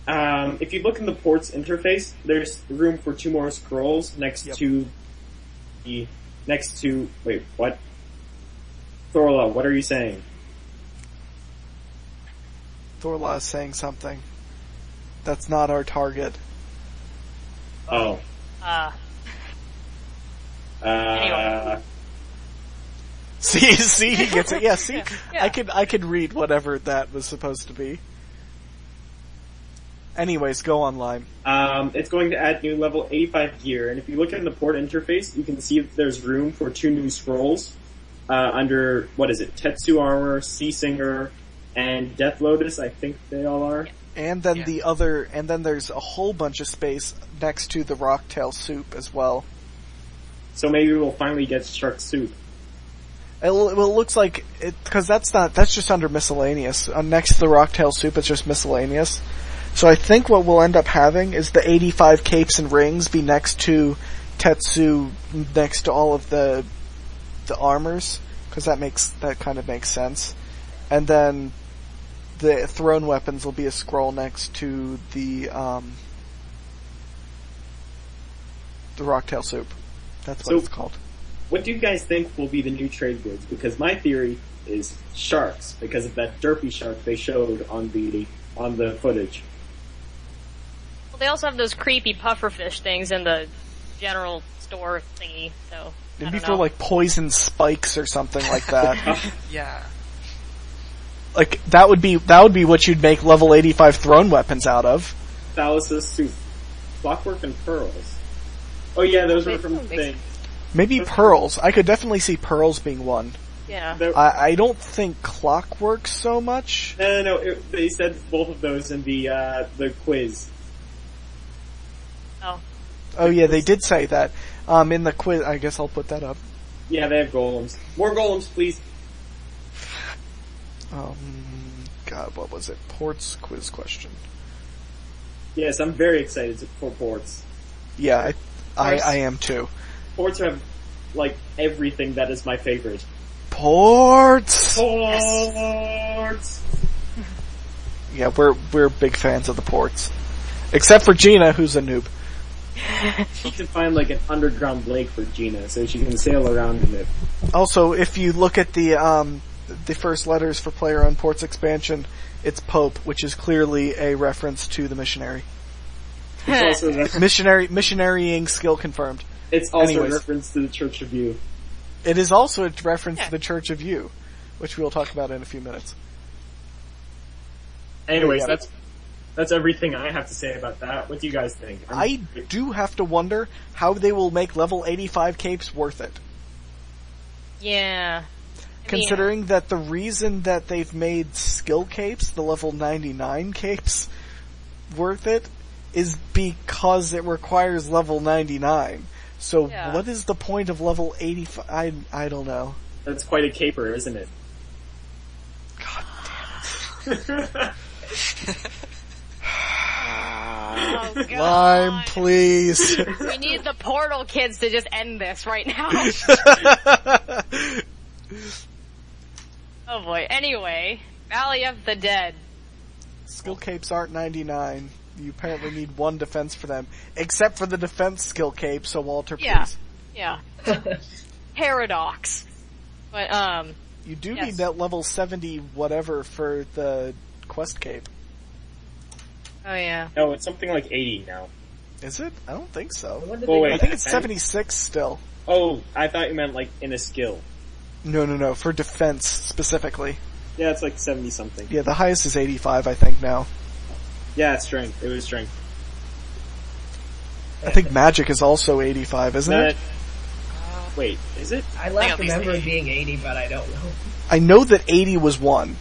if you look in the ports interface, there's room for 2 more scrolls next to wait, what? Thorlah, what are you saying? Thorlah is saying something. That's not our target. Oh. Anyway. See, he gets it. Yeah, see, Yeah. I could read whatever that was supposed to be. Anyways, go on, Lime. It's going to add new level 85 gear, and if you look in the port interface, you can see if there's room for 2 new scrolls, under, what is it, Tetsu Armor, Sea Singer, and Death Lotus, I think they all are. And then then there's a whole bunch of space next to the Rocktail Soup as well. So maybe we'll finally get Shark Soup. It looks like it, cause that's just under miscellaneous. Next to the Rocktail Soup, it's just miscellaneous. So I think what we'll end up having is the 85 capes and rings be next to Tetsu, next to all of the armors, cause that kind of makes sense. And then the thrown weapons will be a scroll next to the Rocktail Soup. That's what it's called. What do you guys think will be the new trade goods? Because my theory is sharks, because of that derpy shark they showed on the footage. Well, they also have those creepy pufferfish things in the general store thingy, so Maybe for like poison spikes or something like that. Yeah. Like that would be what you'd make level 85 thrown weapons out of. Thalassus soup, clockwork and pearls. Oh yeah, those were from the thing. Maybe pearls. I could definitely see pearls being one. Yeah. I don't think clockwork so much. No. They said both of those in the quiz. Oh. Oh yeah, they did say that. In the quiz, I guess I'll put that up. Yeah, they have golems. More golems, please. God, what was it? Ports quiz question. Yes, I'm very excited for ports. Yeah, I am too. Ports have, like, everything that is my favorite. Ports! Ports! Yeah, we're big fans of the ports. Except for Geena, who's a noob. You can find, like, an underground lake for Geena, so she can sail around in it. Also, if you look at the first letters for Player-Owned Ports expansion, it's Pope, which is clearly a reference to the missionary. It's also Missionarying skill confirmed. It's also Anyways. a reference to the Church of You. It is also a reference to the Church of You, which we'll talk about in a few minutes. Anyways, Yeah. that's everything I have to say about that. What do you guys think? I do have to wonder how they will make level 85 capes worth it. Yeah. Considering that the reason that they've made skill capes, the level 99 capes, worth it, is because it requires level 99. So what is the point of level 85? I don't know. That's quite a caper, isn't it? God damn it. Oh, God. Lime, please. We need the Portal kids to just end this right now. Oh boy. Anyway, Valley of the Dead. Skill capes aren't 99. You apparently need 1 defense for them. Except for the defense skill cape, so Walter, please. Yeah. Paradox. But, You do need that level 70 whatever for the quest cape. Oh yeah. No, it's something like 80 now. Is it? I don't think so. Well, wait, I think it's 76 still. Oh, I thought you meant like in a skill. No, for defense specifically. Yeah, it's like 70 something. Yeah, the highest is 85, I think, now. Yeah, it's strength. It was strength. I think magic is also 85, isn't it? Wait, is it? I last remember it being 80, but I don't know. I know that 80 was 1,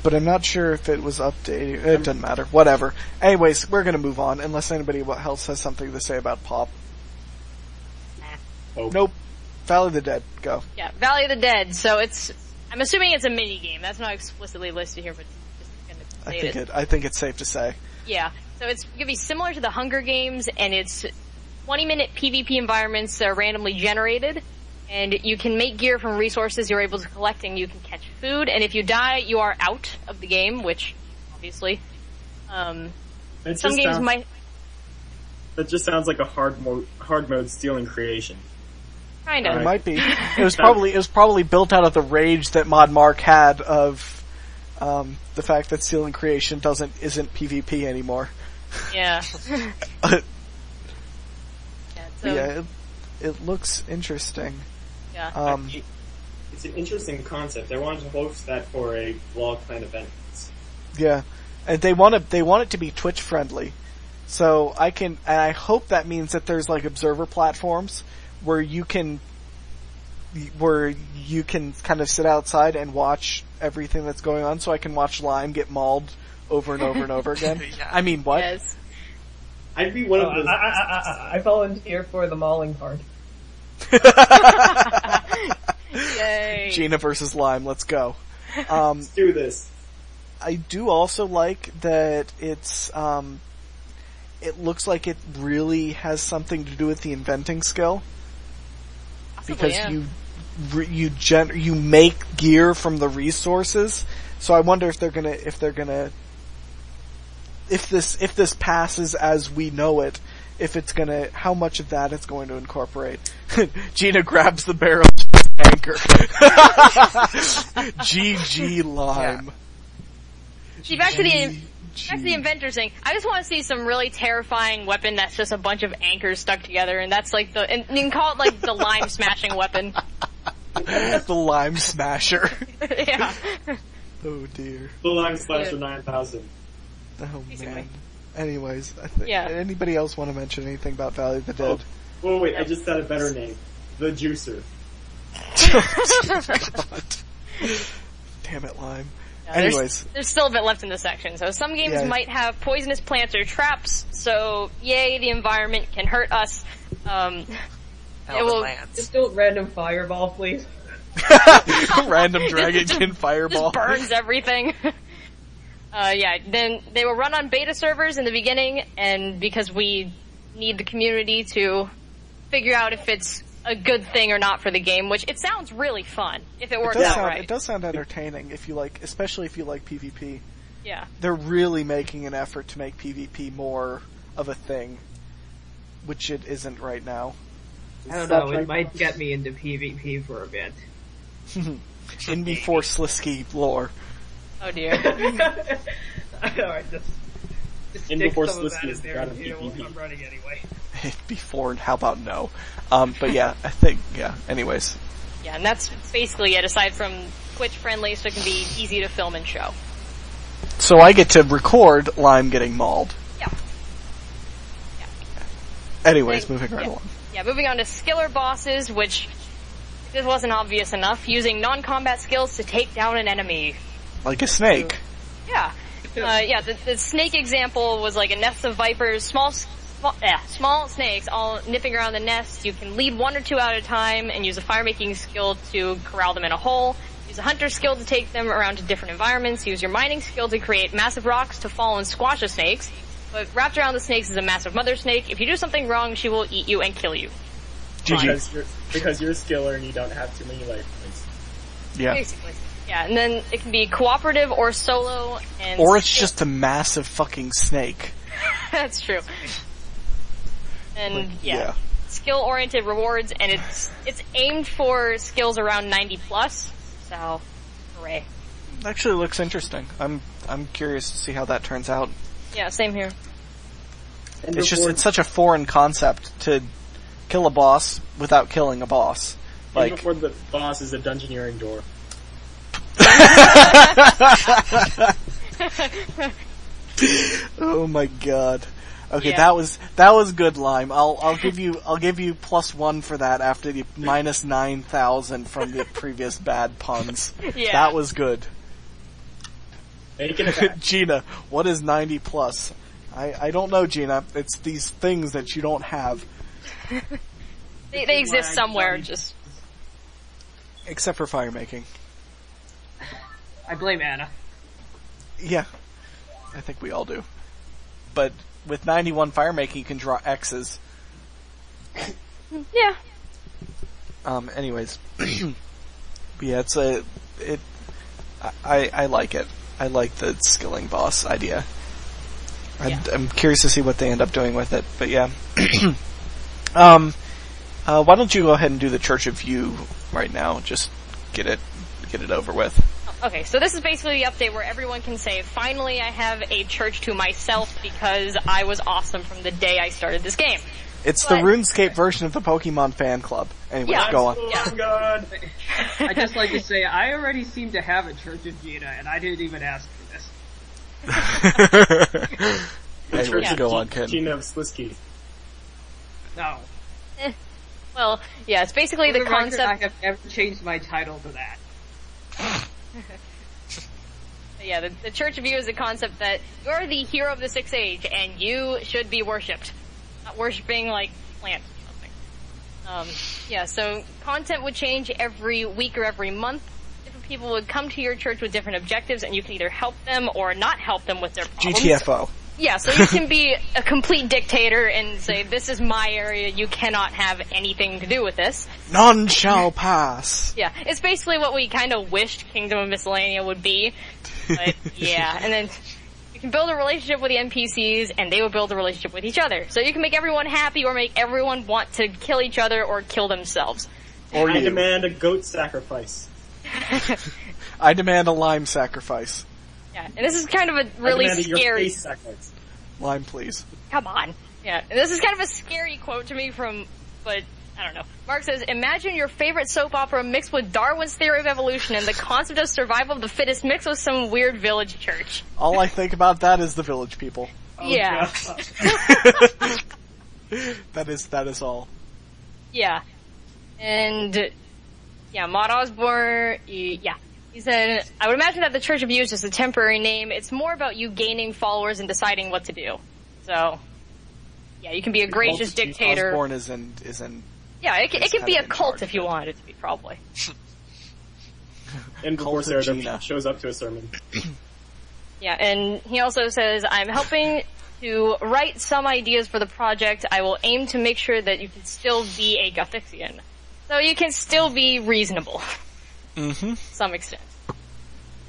but I'm not sure if it was up to 80. It doesn't matter. Whatever. Anyways, we're gonna move on, unless anybody else has something to say about Pop. Oh. Nope. Valley of the Dead. Go. Yeah, Valley of the Dead. So I'm assuming it's a mini game. That's not explicitly listed here, but just gonna state it. I think it's safe to say. Yeah. So it's gonna be similar to the Hunger Games, and it's 20-minute PvP environments that are randomly generated, and you can make gear from resources you're able to collect, and you can catch food, and if you die, you are out of the game, which, obviously, some games might... That just sounds like a hard mode stealing creation. Kinda. It might be. It was probably built out of the rage that Mod Mark had of, the fact that Stealing Creation isn't PvP anymore. Yeah. Yeah, it looks interesting. Yeah. It's an interesting concept. I wanted to host that for a vlog kind of event. Yeah, and they want it to be Twitch friendly. So I hope that means that there's like observer platforms where you can kind of sit outside and watch everything that's going on. So I can watch Lime get mauled over and over and over again. Yeah. I mean, what? Yes. I'd be one of those. I volunteer for the mauling part. Yay. Geena versus Lime, let's go. Let's do this. I do also like that it looks like it really has something to do with the inventing skill. Possibly, Because you make gear from the resources. So I wonder if this passes as we know it, how much of that it's going to incorporate. Geena grabs the barrel with anchor. GG Lime. Yeah. See, back to the inventor thing. I just want to see some really terrifying weapon that's just a bunch of anchors stuck together, and that's like and you can call it like the lime smashing weapon. The Lime Smasher. Yeah. Oh dear. The Lime Slasher 9000. Oh Basically. man. Anyways, I think. Yeah. Anybody else want to mention anything about Valley of the Dead? Oh, wait, I just had a better name. The Juicer. God. Damn it, Lime. Yeah, Anyways. there's still a bit left in this section. So some games might have poisonous plants or traps, so yay, the environment can hurt us. Just do random fireball, please. Random Dragonkin fireball. Just burns everything. Then they will run on beta servers in the beginning, and because we need the community to figure out if it's a good thing or not for the game, which it sounds really fun if it works out right. It does sound entertaining especially if you like PvP. Yeah. They're really making an effort to make PvP more of a thing, which it isn't right now. I don't know, it might get me into PvP for a bit. In before Slisky lore. Oh dear. Alright, just In stick before some of that Slisky in is there gotta and be PvP. I'm running anyway. Before, and how about no? But yeah, I think, anyways. Yeah, and that's basically it, aside from Twitch friendly, so it can be easy to film and show. So I get to record Lime getting mauled. Yeah. Anyways, moving right along. Yeah, moving on to skiller bosses, which, if this wasn't obvious enough, using non-combat skills to take down an enemy. Like a snake. Yeah. The snake example was like a nest of vipers, small snakes all nipping around the nest. You can lead one or two at a time and use a fire-making skill to corral them in a hole. Use a hunter skill to take them around to different environments. Use your mining skill to create massive rocks to fall and squash the snakes. But wrapped around the snakes is a massive mother snake. If you do something wrong, she will eat you and kill you. Because you're a skiller and you don't have too many life points. Yeah. Basically. Yeah, and then it can be cooperative or solo. Or it's just a massive fucking snake. That's true. And yeah. Skill-oriented rewards, and it's aimed for skills around 90 plus. So, hooray! Actually, looks interesting. I'm curious to see how that turns out. Yeah, same here. it's such a foreign concept to kill a boss without killing a boss. Like, before the boss is a dungeoneering door. Oh my god. Okay, Yeah. that was good, Lime. I'll give you +1 for that after the minus 9,000 from the previous bad puns. Yeah. That was good. Make it back. Geena, what is 90 plus? I don't know, Geena. It's these things that you don't have. They exist somewhere, just... Except for fire making. I blame Anna. Yeah. I think we all do. But with 91 fire making, you can draw X's. Yeah. Anyways. Yeah, I like it. I like the skilling boss idea. I'm curious to see what they end up doing with it, but yeah. Why don't you go ahead and do the Church of You right now? Just get it over with. Okay, so this is basically the update where everyone can say, finally I have a church to myself because I was awesome from the day I started this game. It's the RuneScape version of the Pokemon fan club. Anyway, Yeah. go on. Oh god. I just like to say, I already seem to have a Church of Geena, and I didn't even ask for this. Anyways, go on, Ken. Geena of Slisky. No. Well, yeah, it's basically For the record, concept... I have never changed my title to that. Yeah, the Church of You is the concept that you're the hero of the Sixth Age, and you should be worshipped. Not worshipping, like, plants or something. Yeah, so content would change every week or every month. Different people would come to your church with different objectives, and you can either help them or not help them with their problems. GTFO. Yeah, so you can be a complete dictator and say, this is my area, you cannot have anything to do with this. None shall pass. Yeah, it's basically what we kind of wished Kingdom of Miscellanea would be. But, yeah, and then you can build a relationship with the NPCs, and they will build a relationship with each other. So you can make everyone happy, or make everyone want to kill each other, or kill themselves. Or I you. demand a goat sacrifice. I demand a lime sacrifice. Yeah, and this is kind of a really I demand a your scary... face sacrifice. Lime, please. Come on. Yeah, and this is kind of a scary quote to me but I don't know. Mark says, imagine your favorite soap opera mixed with Darwin's theory of evolution and the concept of survival of the fittest mixed with some weird village church. All I think about that is the village people. Oh, Yeah. God. That is all. Yeah. And, yeah, Maud Osborne, yeah. He said, I would imagine that the Church of You is just a temporary name. It's more about you gaining followers and deciding what to do. So, yeah, you can be a gracious dictator. Osborne is in Yeah, it can be kinda a in cult charge if you of it. wanted it to be, probably. And before Cult of Sarah Geena. shows up to a sermon. Yeah, and he also says, I'm helping to write some ideas for the project. I will aim to make sure that you can still be a Gothixian. So you can still be reasonable. Mm-hmm. To some extent.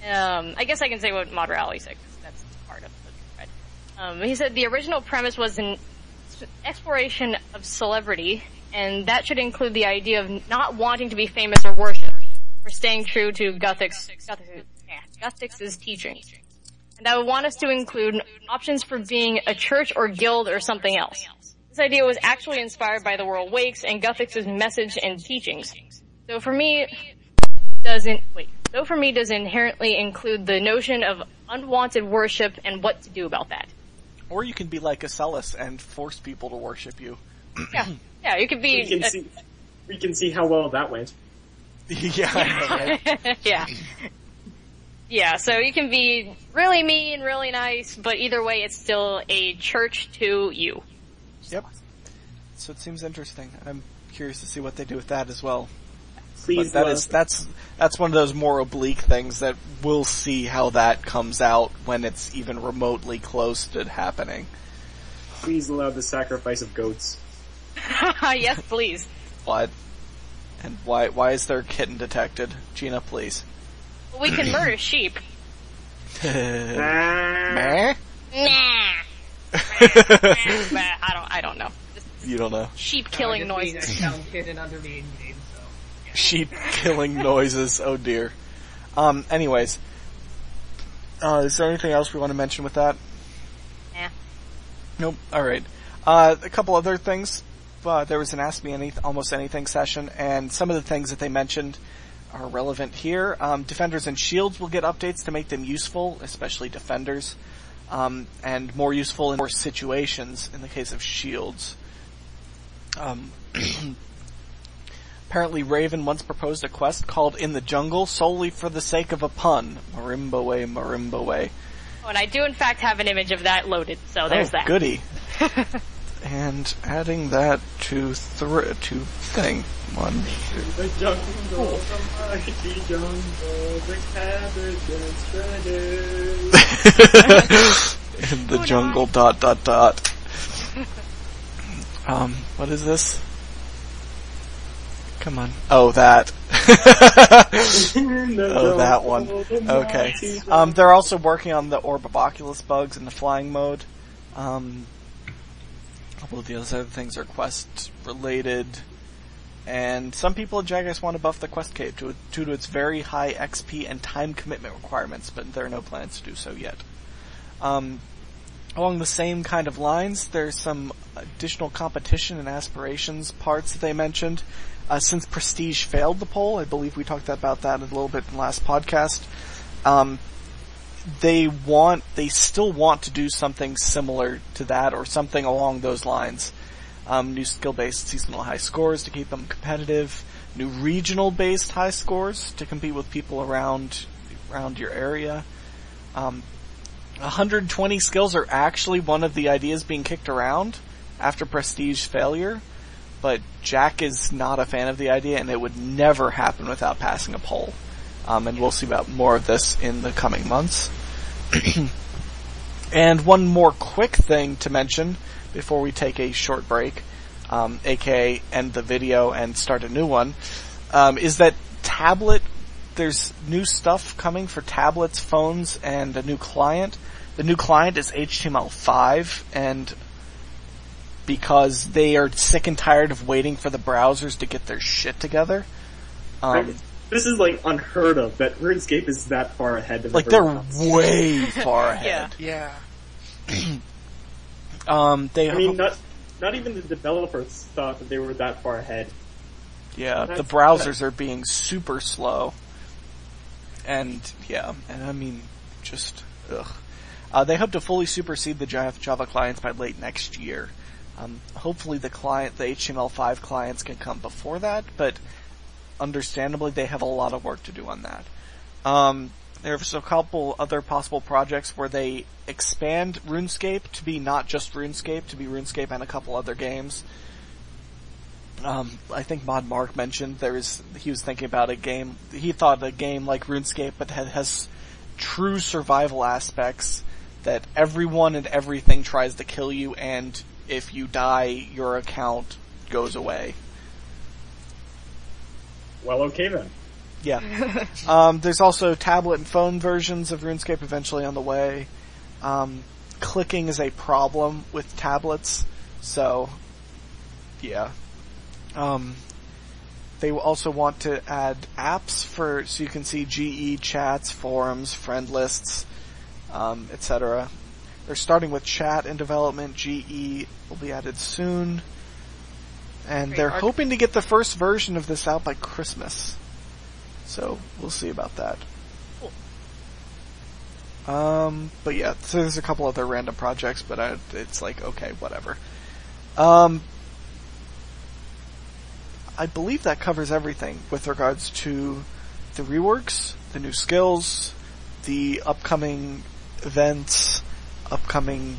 I guess I can say what Mod Rally said, because that's part of the thread. He said the original premise was an exploration of celebrity, and that should include the idea of not wanting to be famous or worshipped, or staying true to Gothix's teaching. And I would want us to include options for being a church or guild or something else. This idea was actually inspired by the World Wakes and Gothix's message and teachings. Though for me does inherently include the notion of unwanted worship and what to do about that. Or you can be like Acellus and force people to worship you. Yeah, you could be... We can see how well that went. Yeah, I know, right? Yeah. Yeah, so you can be really mean, really nice, but either way it's still a church to you. Yep. So it seems interesting. I'm curious to see what they do with that as well. Please, But that's one of those more oblique things that we'll see how that comes out when it's even remotely close to happening. please allow the sacrifice of goats. Yes, please. What? And why is there Kitten detected? Geena, please. Well, we can murder sheep. Meh? Nah. I don't know. Just You don't know. sheep killing noises. Kitten under the in-game, so. Sheep killing noises. Oh dear. Anyways. Is there anything else we want to mention with that? Nah. Nope. Alright. A couple other things. There was an Ask Me Almost Anything session, and some of the things that they mentioned are relevant here. Defenders and shields will get updates to make them useful, especially defenders, and more useful in more situations in the case of shields. Apparently Raven once proposed a quest called In the Jungle solely for the sake of a pun. Marimba way, marimba way. Oh, and I do in fact have an image of that loaded, so there's that. Goody. And adding that to thing. 1, 2. The jungle, the mighty jungle, the cabbage and shredded. In the jungle, ... what is this? Come on. Oh, that. Oh, that one. Okay. They're also working on the Orb of Oculus bugs and the flying mode. A couple of the other things are quest related. And some people at Jagex want to buff the quest cave due to its very high XP and time commitment requirements, but there are no plans to do so yet. Along the same kind of lines, there's some additional competition and aspirations parts that they mentioned. Since Prestige failed the poll, I believe we talked about that a little bit in the last podcast, they still want to do something similar to that, or something along those lines. New skill-based seasonal high scores to keep them competitive, new regional-based high scores to compete with people around your area. 120 skills are actually one of the ideas being kicked around after Prestige failure, but Jack is not a fan of the idea, and it would never happen without passing a poll. And we'll see about more of this in the coming months. And one more quick thing to mention before we take a short break, aka end the video and start a new one, is that tablet, there's new stuff coming for tablets, phones, and a new client. The new client is HTML5, and because they are sick and tired of waiting for the browsers to get their shit together. This is like unheard of, that RuneScape is that far ahead of they're way far ahead. Yeah. Not even the developers thought that they were that far ahead. Yeah, the browsers are being super slow. And I mean, just, ugh. They hope to fully supersede the Java clients by late next year. Hopefully the HTML5 clients can come before that, but understandably they have a lot of work to do on that. There's a couple other possible projects where they expand RuneScape to be not just RuneScape, to be RuneScape and a couple other games. I think Mod Mark mentioned he was thinking about a game, he thought a game like RuneScape but has true survival aspects, that everyone and everything tries to kill you, and if you die, your account goes away. Well, okay then. Yeah. There's also tablet and phone versions of RuneScape eventually on the way. Clicking is a problem with tablets, so yeah. They also want to add apps so you can see GE chats, forums, friend lists, etc. They're starting with chat in development. GE will be added soon. And they're hoping to get the first version of this out by Christmas. So, we'll see about that. Cool. But yeah, so there's a couple other random projects, but it's like, okay, whatever. I believe that covers everything with regards to the reworks, the new skills, the upcoming events, upcoming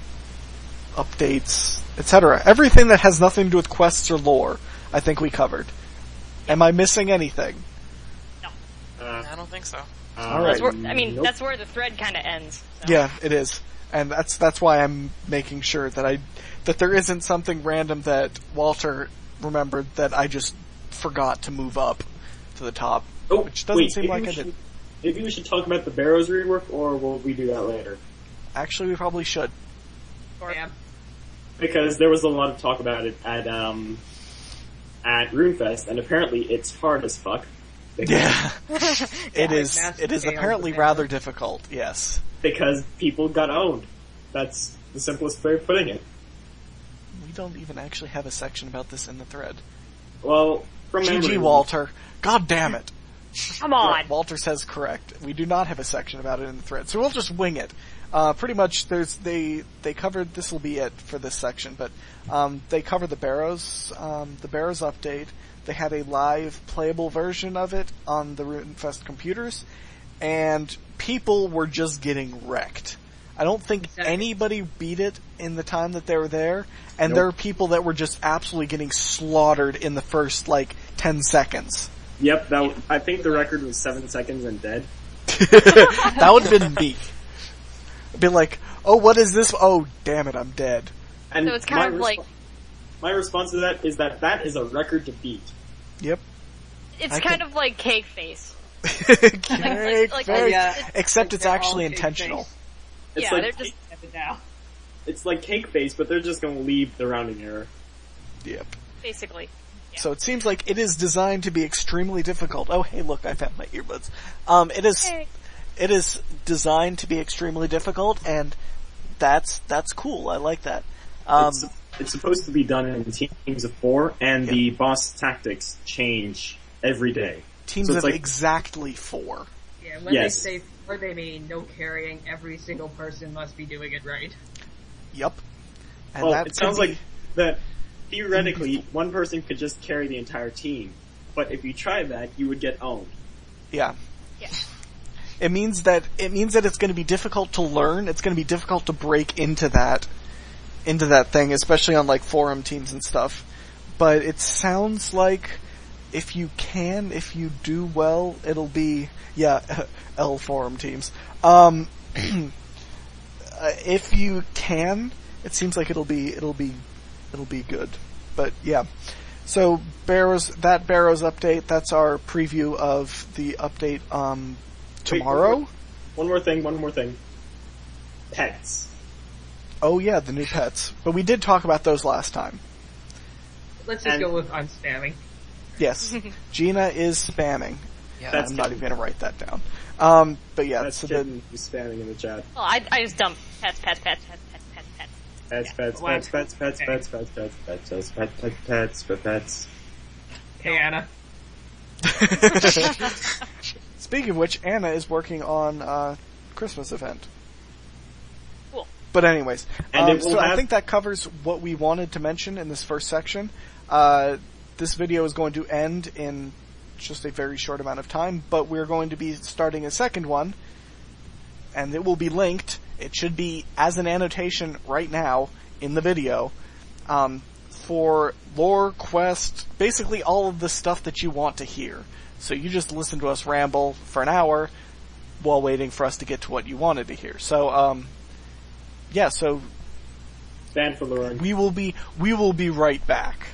updates, etc. Everything that has nothing to do with quests or lore, I think we covered. Am I missing anything? No. I don't think so. Alright. That's where the thread kind of ends. So. Yeah, it is. And that's why I'm making sure that there isn't something random that Walter remembered that I just forgot to move up to the top. Which doesn't seem like I did. Maybe we should talk about the Barrows rework, or will we do that later? Actually, we probably should. Yeah. Because there was a lot of talk about it at Runefest, and apparently it's hard as fuck. Yeah. It is apparently rather difficult, yes. Because people got owned. That's the simplest way of putting it. we don't even actually have a section about this in the thread. Well, from GG, memory, Walter. God damn it. Come on. Walter says correct. We do not have a section about it in the thread, so we'll just wing it. Pretty much, they covered, this will be it for this section, but, they cover the Barrows update. They had a live playable version of it on the Runefest computers, and people were just getting wrecked. I don't think anybody beat it in the time that they were there, and there are people that were just absolutely getting slaughtered in the first, 10 seconds. Yep, I think the record was 7 seconds and dead. That would have been me. Be like, oh, what is this? Oh, damn it, I'm dead. And So it's kind of my response to that is that is a record to beat. Yep. It's kind of like Cake Face. Cake like- face. yeah. Except it's They're all actually cake intentional. face. It's Yeah, like they're just- Now. it's like cake face, but they're just gonna leave the rounding error. Yep. Basically. So it seems like it is designed to be extremely difficult. Oh, hey, look, I found my earbuds. It is designed to be extremely difficult, and that's cool. I like that. It's supposed to be done in teams of 4, and the boss tactics change every day. Teams so of it's exactly 4. Yeah, when Yes. they say where they mean no carrying, every single person must be doing it right. Yep. And Well, that it sounds could like that theoretically one person could just carry the entire team, but if you try that, you would get owned. Yeah. Yeah. It means that it's going to be difficult to learn. It's going to be difficult to break into that thing, especially on forum teams and stuff. But it sounds like if you do well, it'll be L forum teams. If you can, it seems like it'll be good. But yeah. So Barrows update, that's our preview of the update tomorrow. Wait, one more thing. Pets. Oh yeah, the new pets. But we did talk about those last time. Let's just go with I'm spamming. Yes. Gina is spamming. Yeah. That's I'm not even gonna write that down. But yeah, That's so Kitten who's spamming in the chat. Well, I just dump pets. Pets. Hey, Anna. Speaking of which, Anna is working on Christmas event. Cool. But anyways, And I think that covers what we wanted to mention in this first section. This video is going to end in just a very short amount of time, but we're going to be starting a second one, and it will be linked. It should be as an annotation right now in the video, for lore, quest, basically all of the stuff that you want to hear. So you just listen to us ramble for an hour while waiting for us to get to what you wanted to hear. So, so Stand for Lauren. we will be right back.